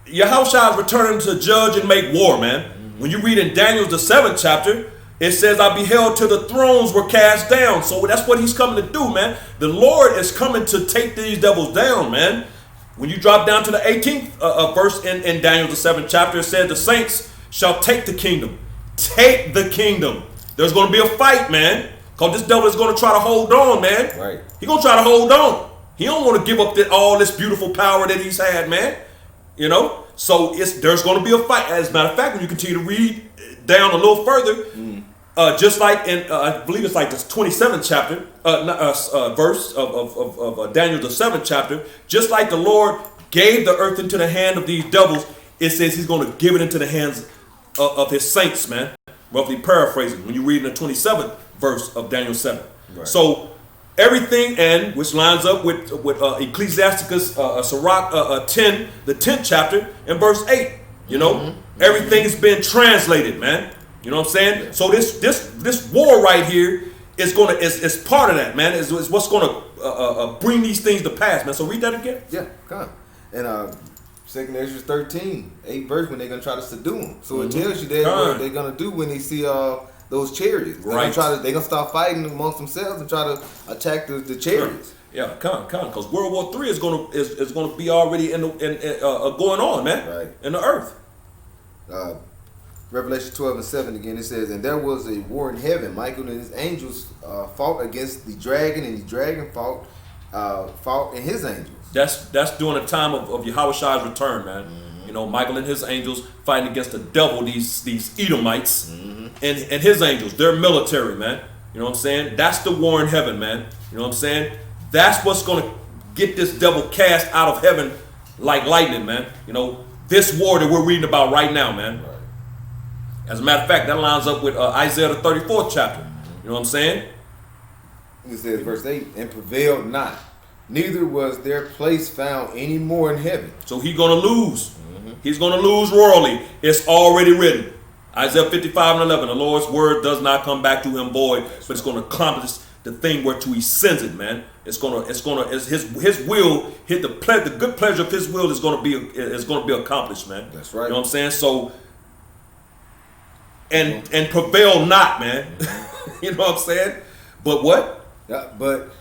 Yahushua is returning to judge and make war, man. When you read in Daniel the 7th chapter, it says, "I beheld till the thrones were cast down." So that's what he's coming to do, man. The Lord is coming to take these devils down, man. When you drop down to the 18th verse in Daniel the 7th chapter, it says, "The saints shall take the kingdom." Take the kingdom. There's going to be a fight, man. Because this devil is going to try to hold on, man. Right. He's going to try to hold on. He don't want to give up all this beautiful power that he's had, man. So there's going to be a fight. As a matter of fact, when you continue to read down a little further, just like in, I believe it's like the 27th chapter, verse of Daniel the 7th chapter, just like the Lord gave the earth into the hand of these devils, it says he's going to give it into the hands of his saints, man. Roughly paraphrasing, when you read in the 27th verse of Daniel 7. Right. So everything, and which lines up with Ecclesiasticus Sirach 10, the 10th chapter, and verse 8. Everything has been translated, man. You know what I'm saying? Yeah. So this war right here is part of that, man. Is what's gonna bring these things to pass, man. So read that again. Yeah, come on. And 2 Ezra 13, 8 verse, when they're gonna try to subdue them. So it tells you what they're gonna do when they see those chariots. They're gonna start fighting amongst themselves and try to attack the chariots. Yeah, because World War III is gonna be already going on, man. Right. In the earth. Revelation 12 and 7 again, it says, "And there was a war in heaven. Michael and his angels fought against the dragon, and the dragon fought in his angels." That's during the time of Yahushua's return, man. Michael and his angels fighting against the devil, these Edomites, and his angels. They're military, man. You know what I'm saying? That's the war in heaven, man. You know what I'm saying? That's what's going to get this devil cast out of heaven like lightning, man. This war that we're reading about right now, man. Right. As a matter of fact, that lines up with Isaiah the 34th chapter. You know what I'm saying? It says, verse 8, and prevailed not, neither was their place found any more in heaven. So he's going to lose. He's going to lose royally. It's already written. Isaiah 55:11, the Lord's word does not come back to him void, but it's going to accomplish the thing whereto he sends it, man. It's his will hit the good pleasure of his will is going to be accomplished, man. That's right. You know what I'm saying? So and prevail not, man. You know what I'm saying? But what? Yeah, but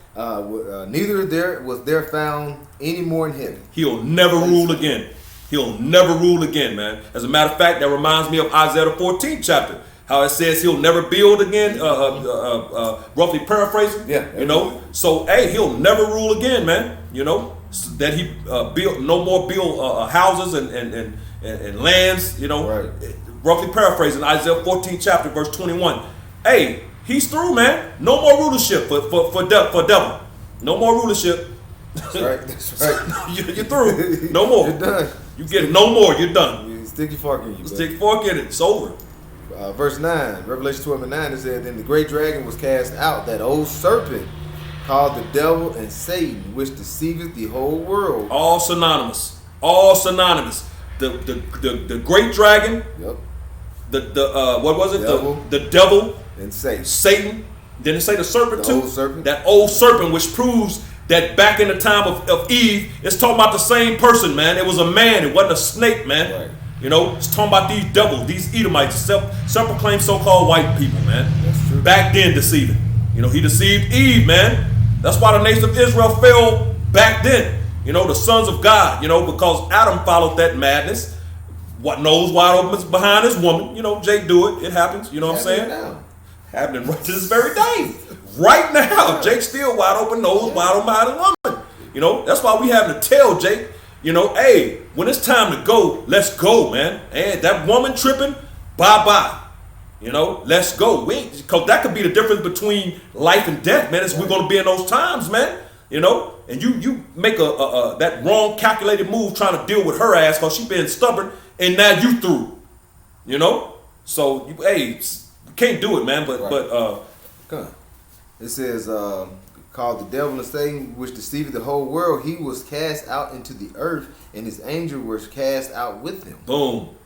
neither there found any more in heaven. He'll never rule again. He'll never rule again, man. As a matter of fact, that reminds me of Isaiah the 14th chapter. How it says he'll never build again, roughly paraphrasing. Yeah. So, hey, he'll never rule again, man. That he no more build houses and lands, Right. Roughly paraphrasing Isaiah 14th chapter, verse 21. Hey, he's through, man. No more rulership for devil. No more rulership. That's right. That's right. You're through. No more. You're done. You get no more. You're done. You stick your fork in you. Stick fork in it. It's over. Verse 9, Revelation 12:9, it said, then the great dragon was cast out, that old serpent called the devil and Satan, which deceiveth the whole world. All synonymous. All synonymous. The great dragon. Yep. What was it? Devil. The devil And Satan. Satan. Didn't it say the serpent too? Old serpent. That old serpent, which proves that back in the time of Eve, it's talking about the same person, man. It was a man. It wasn't a snake, man. Right. It's talking about these devils, these Edomites, self-proclaimed so-called white people, man. That's true. Back then deceiving. He deceived Eve, man. That's why the nation of Israel fell back then. The sons of God, because Adam followed that madness. What nose wide open behind his woman. Jake do it. It happens. You know what I'm saying? Now. Happening right to this very day. Right now. Jake's still wide open, nose wide open behind his woman. That's why we having to tell Jake, hey, when it's time to go, let's go, man. And that woman tripping, bye-bye. Let's go. Because that could be the difference between life and death, man. We're going to be in those times, man. And you make that wrong calculated move trying to deal with her ass because she been stubborn, and now you through. So you can't do it, man. Come on. It says, called the devil and Satan, which deceived the whole world. He was cast out into the earth, and his angel was cast out with him. Boom.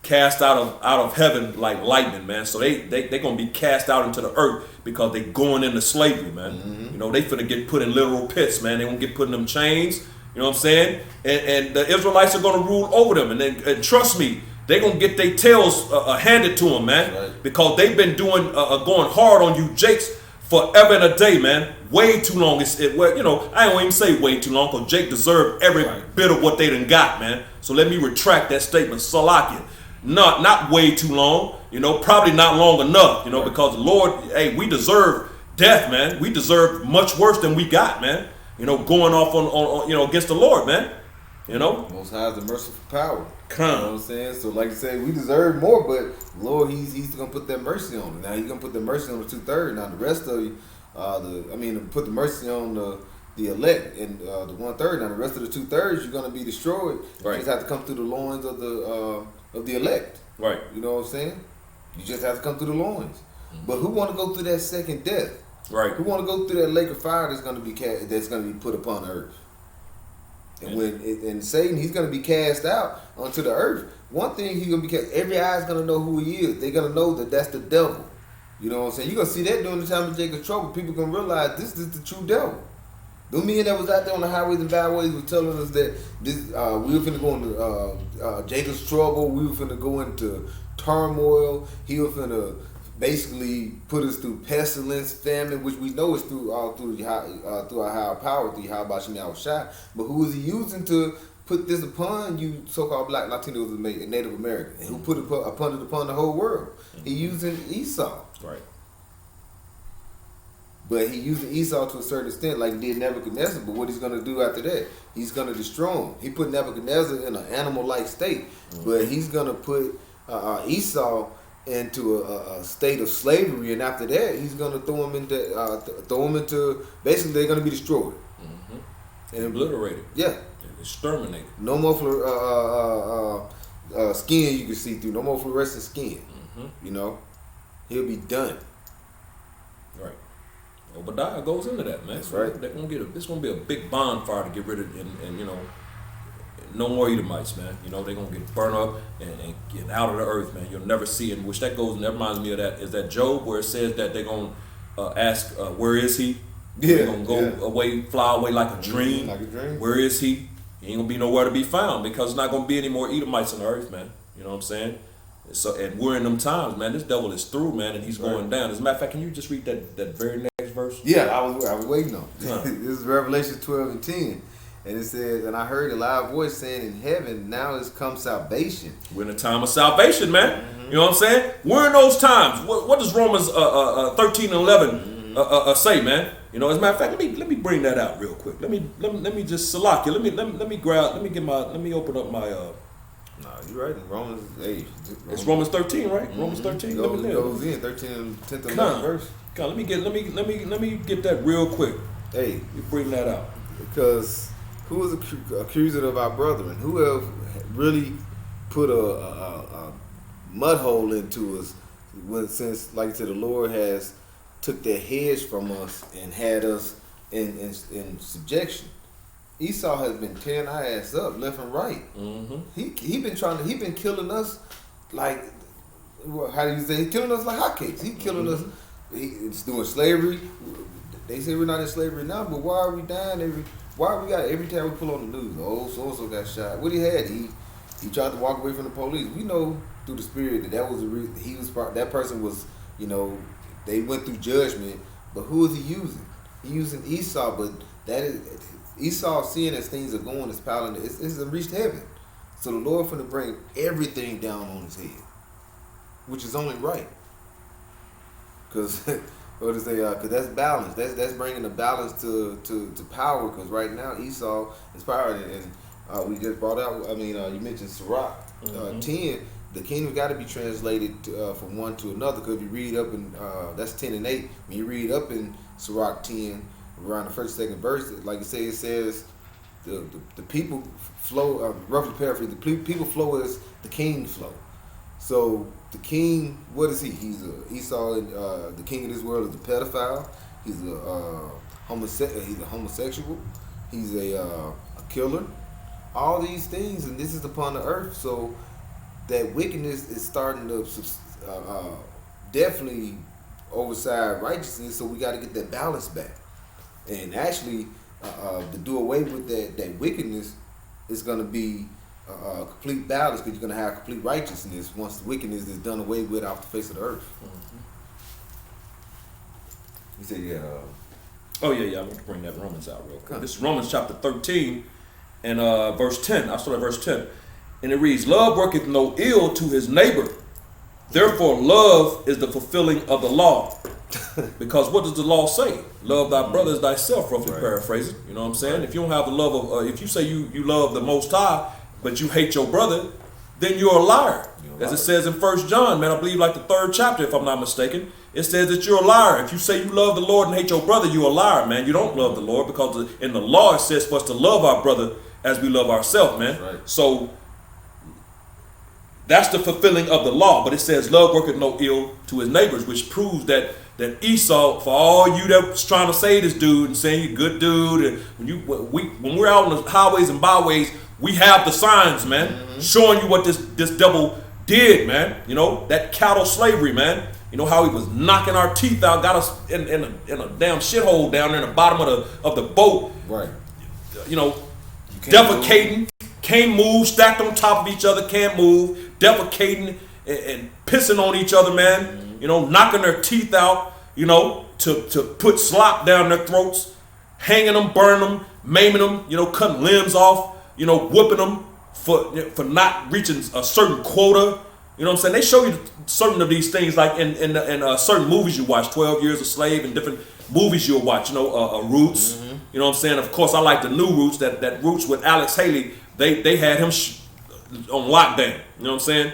Cast out of heaven like lightning, man. So they gonna be cast out into the earth because they going into slavery, man. Mm-hmm. They finna get put in literal pits, man. They gonna get put in them chains. You know what I'm saying? And the Israelites are gonna rule over them. And trust me, they gonna get their tails handed to them, man. Right. Because they've been doing going hard on you, Jakes, forever and a day, man. Way too long. I don't even say way too long because Jake deserved every bit of what they done got, man. So let me retract that statement. Salakia. Not way too long, probably not long enough, because the Lord, hey, we deserve death, man. We deserve much worse than we got, man. Going off on against the Lord, man. Most High is the merciful power. Come. You know what I'm saying? So like you said, we deserve more, but Lord, he's gonna put that mercy on it. Now he's gonna put the mercy on the 2/3. Now the rest of you, put the mercy on the elect and the 1/3. Now the rest of the 2/3, you're gonna be destroyed. Right. You just have to come through the loins of the elect. Right. You know what I'm saying? You just have to come through the loins. But who want to go through that second death? Right. Who want to go through that lake of fire that's going to be put upon earth? And and Satan, he's going to be cast out onto the earth. One thing he's going to be cast, every eye's going to know who he is. They're going to know that that's the devil. You know what I'm saying? You're going to see that during the time of Jacob's trouble. People going to realize this is the true devil. The men that was out there on the highways and byways was telling us that we were finna go into Jacob's trouble. We were finna go into turmoil. He was finna basically put us through pestilence, famine, which we know is through our higher power, through Yahweh Shem Shai. But who is he using to put this upon you, so-called Black Latinos and Native Americans, and who put it upon the whole world? He using Esau. Right. But he using Esau to a certain extent, like he did Nebuchadnezzar. But what he's going to do after that, he's going to destroy him. He put Nebuchadnezzar in an animal-like state, but he's going to put Esau into a state of slavery, and after that, he's going to throw him into basically they're going to be destroyed. and obliterated. Yeah, And exterminated. no more skin you can see through. No more fluorescent skin. You know, he'll be done. Right. Obadiah goes into that, man. That's right. They're gonna it's gonna be a big bonfire to get rid of, and you know, no more Edomites, man. You know, they're gonna get burned up and get out of the earth, man. You'll never see it. Which that goes, and that reminds me of that. Is that Job, where it says that they're gonna ask, where is he? Yeah. They're gonna go away, fly away like a dream. Like a dream. Where is he? He ain't gonna be nowhere to be found, because there's not gonna be any more Edomites on the earth, man. You know what I'm saying? So, and we're in them times, man. This devil is through, man, and he's going down. As a matter of fact, can you just read that very next verse? Yeah, I was waiting on. Huh. This is Revelation 12:10. And it says, and I heard a loud voice saying in heaven, now has come salvation. We're in a time of salvation, man. You know what I'm saying? We're in those times. What does Romans 13 and 11 say, man? You know, as a matter of fact, let me bring that out real quick. Let me just select you. Let me open up my. No, you're right. In Romans 8. It's Romans 13, right? Romans 13. Goes in 13 and 10th and 11th verse. God, let me get that real quick. Hey, You bring that out. because who is accuser of our brethren? Who have really put a mud hole into us since, like I said, the Lord has took their heads from us and had us in subjection. Esau has been tearing our ass up left and right. He been killing us like, how do you say? He's killing us like hotcakes. He killing us. He's doing slavery. They say we're not in slavery now, but why are we dying every time we pull on the news? Oh, so and so got shot. What he had? He tried to walk away from the police. We know through the spirit that was the reason. That person was, you know, they went through judgment. But who is he using? He using Esau, but that is Esau, seeing as things are going, is piling. It's reached heaven. So the Lord finna bring everything down on his head, which is only right. Cause what is cause that's balance. That's bringing the balance to power. Cause right now Esau is power, and we just brought out. I mean, you mentioned Sirach 10. The kingdom got to be translated from one to another. Cause if you read up in that's 10 and 8. When you read up in Sirach 10, around the first second verse, like you say, it says the people flow. Roughly paraphrase, the people flow as the king flow. So the king, what is he? He's Esau. The king of this world is a pedophile. He's a homosexual. He's a killer. All these things, and this is upon the earth. So that wickedness is starting to definitely overside righteousness. So we got to get that balance back. And actually, to do away with that wickedness is going to be a complete balance, because you're going to have complete righteousness once the wickedness is done away with off the face of the earth. You said you had Oh yeah, I want to bring that Romans out real quick. This is Romans chapter 13 and verse 10. I start at verse 10. And it reads, love worketh no ill to his neighbor. Therefore love is the fulfilling of the law. Because what does the law say? Love thy brother as thyself, roughly paraphrasing. You know what I'm saying? Right. If you don't have the love of, if you say you love the Most High, but you hate your brother, then you're a liar. As it says in 1 John, man, I believe like the 3rd chapter, if I'm not mistaken, it says that you're a liar. If you say you love the Lord and hate your brother, you're a liar, man. You don't love the Lord, because in the law it says for us to love our brother as we love ourselves, man. Right. So that's the fulfilling of the law. But it says love worketh no ill to his neighbors, which proves that Esau, for all you that's trying to say this dude and saying you're a good dude, and when we're out on the highways and byways, we have the signs, man, showing you what this devil did, man. You know, that cattle slavery, man. You know how he was knocking our teeth out, got us in a damn shithole down there in the bottom of the boat. Right. You know, defecating, can't move, stacked on top of each other, can't move, defecating and pissing on each other, man. You know, knocking their teeth out, you know, to put slop down their throats, hanging them, burning them, maiming them, you know, cutting limbs off, you know, whooping them for not reaching a certain quota. You know what I'm saying? They show you certain of these things like in certain movies you watch, 12 Years a Slave, and different movies you'll watch, you know, Roots. You know what I'm saying? Of course, I like the new Roots, that Roots with Alex Haley. They had him on lockdown. You know what I'm saying?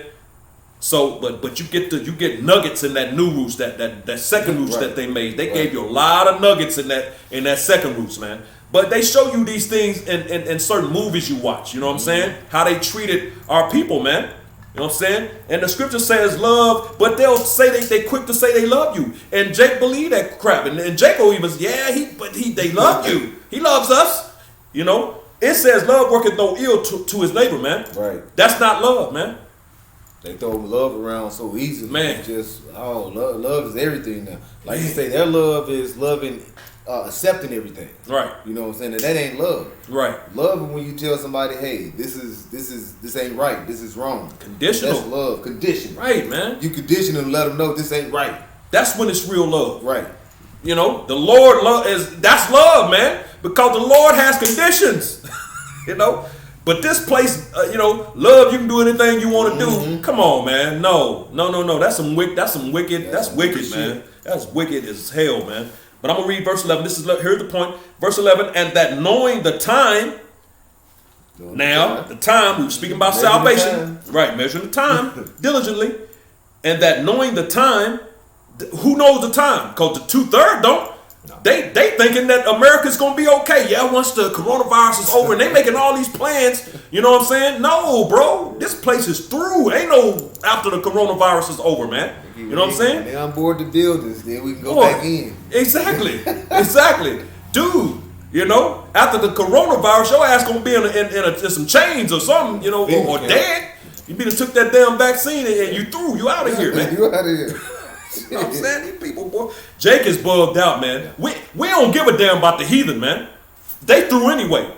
So, but you get nuggets in that new Roots, that second Roots that they made. They gave you a lot of nuggets in that second Roots, man. But they show you these things in certain movies you watch. You know what I'm saying? How they treated our people, man. You know what I'm saying? And the scripture says love, but they'll say they quick to say they love you. And Jake believed that crap. And Jake will even, they love you. He loves us. You know? It says love worketh no ill to his neighbor, man. Right. That's not love, man. They throw love around so easily. Man. Love is everything now. Like you say, their love is loving, accepting everything. Right. You know what I'm saying? And that ain't love. Right. Love is when you tell somebody, hey, this ain't right. This is wrong. Conditional. That's love. Conditional. Right, man. You condition them and let them know this ain't right. That's when it's real love. Right. You know, the Lord that's love, man. Because the Lord has conditions. You know. But this place, love, you can do anything you want to do. Come on, man. No. That's some wicked. That's wicked, man. That's wicked as hell, man. But I'm gonna read verse 11. Here's the point. Verse 11, and that knowing the time. Now, the time, we were speaking about salvation. Right, measuring the time diligently. And that knowing the time, who knows the time? Because the 2/3 don't. They thinking that America's gonna be okay. Yeah, once the coronavirus is over, and they making all these plans. You know what I'm saying? No, bro, this place is through. Ain't no after the coronavirus is over, man. You know what I'm saying? They on board the buildings, then we can go back in. Exactly, dude. You know, after the coronavirus, your ass gonna be in some chains or something. You know, or dead. You better took that damn vaccine and you through. You out of here, man. You out of here. You know what I'm saying? These people, boy. Jake is bugged out, man. We don't give a damn about the heathen, man. They through anyway.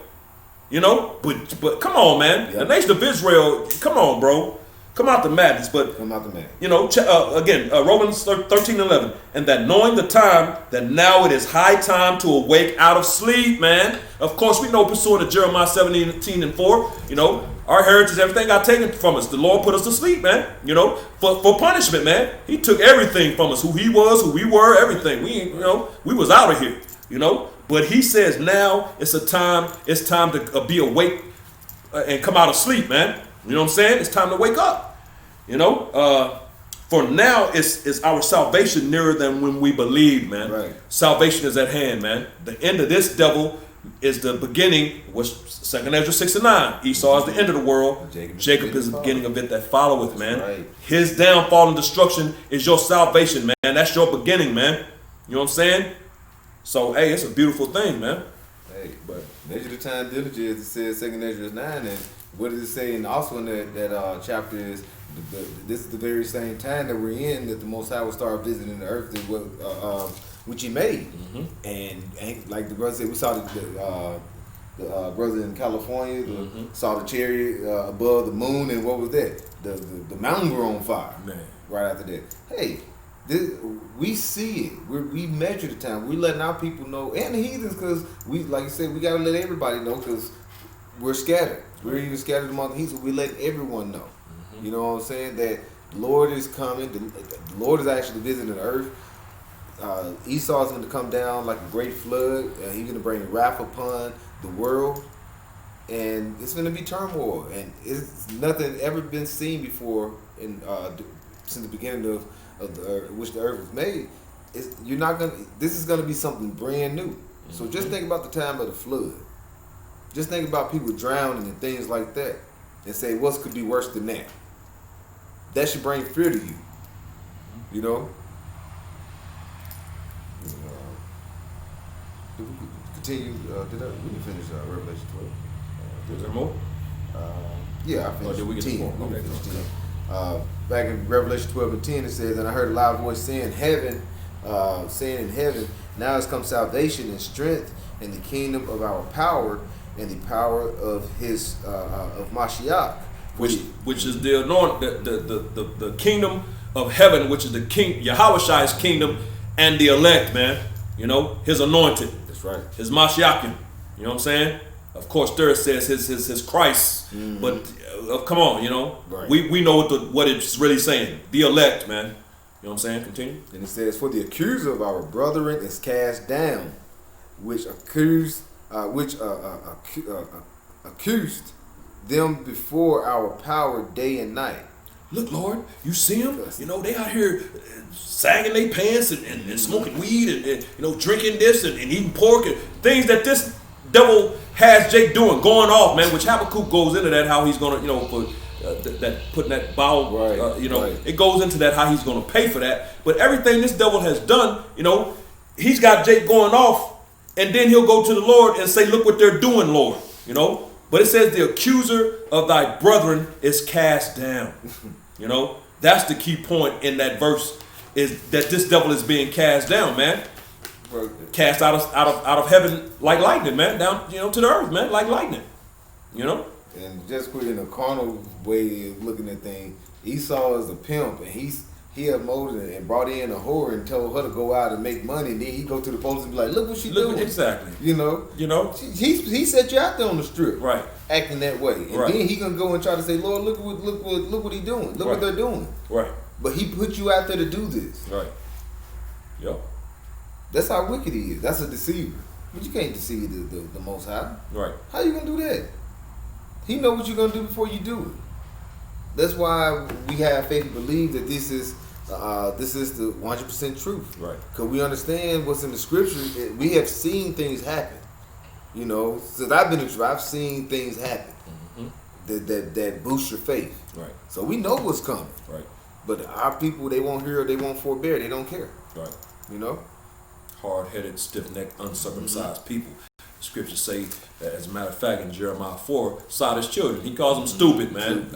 You know? But come on, man. The nation of Israel, come on, bro. Come out the madness. But, come out the madness. You know, Romans 13:11. And that knowing the time, that now it is high time to awake out of sleep, man. Of course, we know pursuant to Jeremiah 17:4, you know, our heritage, everything got taken from us. The Lord put us to sleep, man. You know, for punishment, man. He took everything from us, who he was, who we were, everything. We was out of here, you know. But he says now it's time to be awake and come out of sleep, man. You know what I'm saying? It's time to wake up. You know, for now is our salvation nearer than when we believed, man. Right. Salvation is at hand, man. The end of this devil is the beginning, which 2 Ezra 6:9. Esau is the end of the world. Jacob is the beginning of it that followeth, man. Right. His downfall and destruction is your salvation, man. That's your beginning, man. You know what I'm saying? So, hey, it's a beautiful thing, man. Hey, but measure the time diligently, as it says 2 Ezra 9, and what does it say? And also in that chapter is this is the very same time that we're in that the Most High will start visiting the earth which He made. And like the brother said, we saw the brother in California saw the chariot above the moon, and what was that? The mountains were on fire. Man. Right after that. Hey, we see it. We measure the time. We letting our people know, and the heathens, because we, like you said, we gotta let everybody know, because we're scattered. We're even scattered among the heathens. We let everyone know. You know what I'm saying? That the Lord is coming. The Lord is actually visiting the earth. Esau is going to come down like a great flood. He's going to bring wrath upon the world, and it's going to be turmoil. And it's nothing ever been seen before since the beginning of the earth, which the earth was made. This is going to be something brand new. So just think about the time of the flood. Just think about people drowning and things like that, and say, what could be worse than that? That should bring fear to you. You know? Did we continue? We didn't finish Revelation 12. Is there more? Yeah, I finished did we get 10. more? Okay, 10. Back in Revelation 12 and 10, it says, and I heard a loud voice saying in heaven, now has come salvation and strength and the kingdom of our power and the power of his of Mashiach, which is the kingdom of heaven, which is the king Yahushai's kingdom, and the elect, man. You know, his anointed. That's right. His Mashiachim. You know what I'm saying? Of course, there it says his Christ, but come on, you know, right. we know what it's really saying. The elect, man. You know what I'm saying? Continue. And it says, for the accuser of our brethren is cast down, which accused them before our power day and night. Look, Lord, you see them? You know, they out here sagging their pants and smoking weed and you know, drinking this and eating pork and things that this devil has Jake doing, going off, man. Which Habakkuk goes into that, how he's gonna, for that putting that bow, right. It goes into that how he's gonna pay for that. But everything this devil has done, he's got Jake going off, and then he'll go to the Lord and say, "Look what they're doing, Lord." But it says the accuser of thy brethren is cast down. That's the key point in that verse, is that this devil is being cast down, man. Cast out of heaven like lightning, man, down to the earth, man, like lightning. And just quick, in a carnal way of looking at things, Esau is a pimp, and he had molded and brought in a whore and told her to go out and make money, and then he go to the police and be like, "Look what she doing." Exactly. He set you out there on the strip, right, acting that way, and then he gonna go and try to say, "Lord, look what he doing. Look what they're doing." Right. But he put you out there to do this. Right. Yep. That's how wicked he is. That's a deceiver. But you can't deceive the Most High. Right. How you gonna do that? He know what you're gonna do before you do it. That's why we have faith to believe that this is the 100% truth. Right. Because we understand what's in the scripture. We have seen things happen. Since I've been in truth, I've seen things happen that boost your faith. Right. So we know what's coming. Right. But our people, they won't hear, they won't forbear, they don't care. Right. Hard-headed, stiff-necked, uncircumcised people. The scriptures say, as a matter of fact, in Jeremiah 4, Sodom's children. He calls them stupid, man.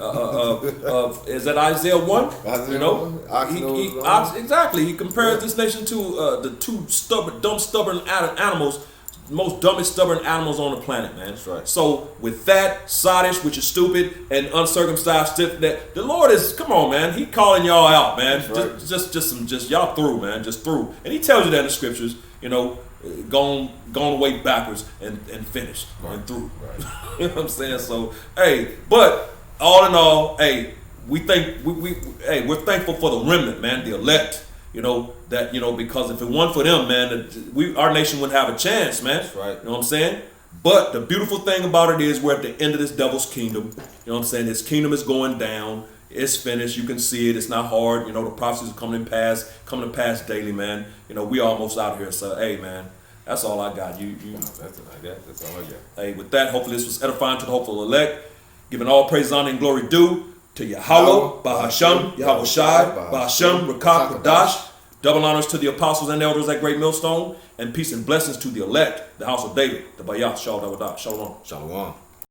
Is that Isaiah 1? Exactly. He compares this nation to the two stubborn animals, most dumbest stubborn animals on the planet, man. That's right. So with that, sottish, which is stupid, and uncircumcised, stiff, that the Lord is, come on, man. He calling y'all out, man. Right. Just y'all through, man. Just through. And he tells you that in the scriptures, gone away backwards and finished and through. Right. You know what I'm saying? So, but all in all, we think we're thankful for the remnant, man, the elect. Because if it weren't for them, man, our nation wouldn't have a chance, man. That's right. You know what I'm saying? But the beautiful thing about it is we're at the end of this devil's kingdom. You know what I'm saying? His kingdom is going down. It's finished. You can see it. It's not hard. The prophecies are coming to pass daily, man. We almost out here. So, hey, man, that's all I got. That's all I got. Hey, with that, hopefully this was edifying to the hopeful elect. Giving all praise, honor, and glory due to Yahweh, Bahasham, Yahweh Shai, Bahasham, Rakak, Kadash. Double honors to the apostles and elders at Great Millstone, and peace and blessings to the elect, the house of David, the Bayah, Shalom. Shalom.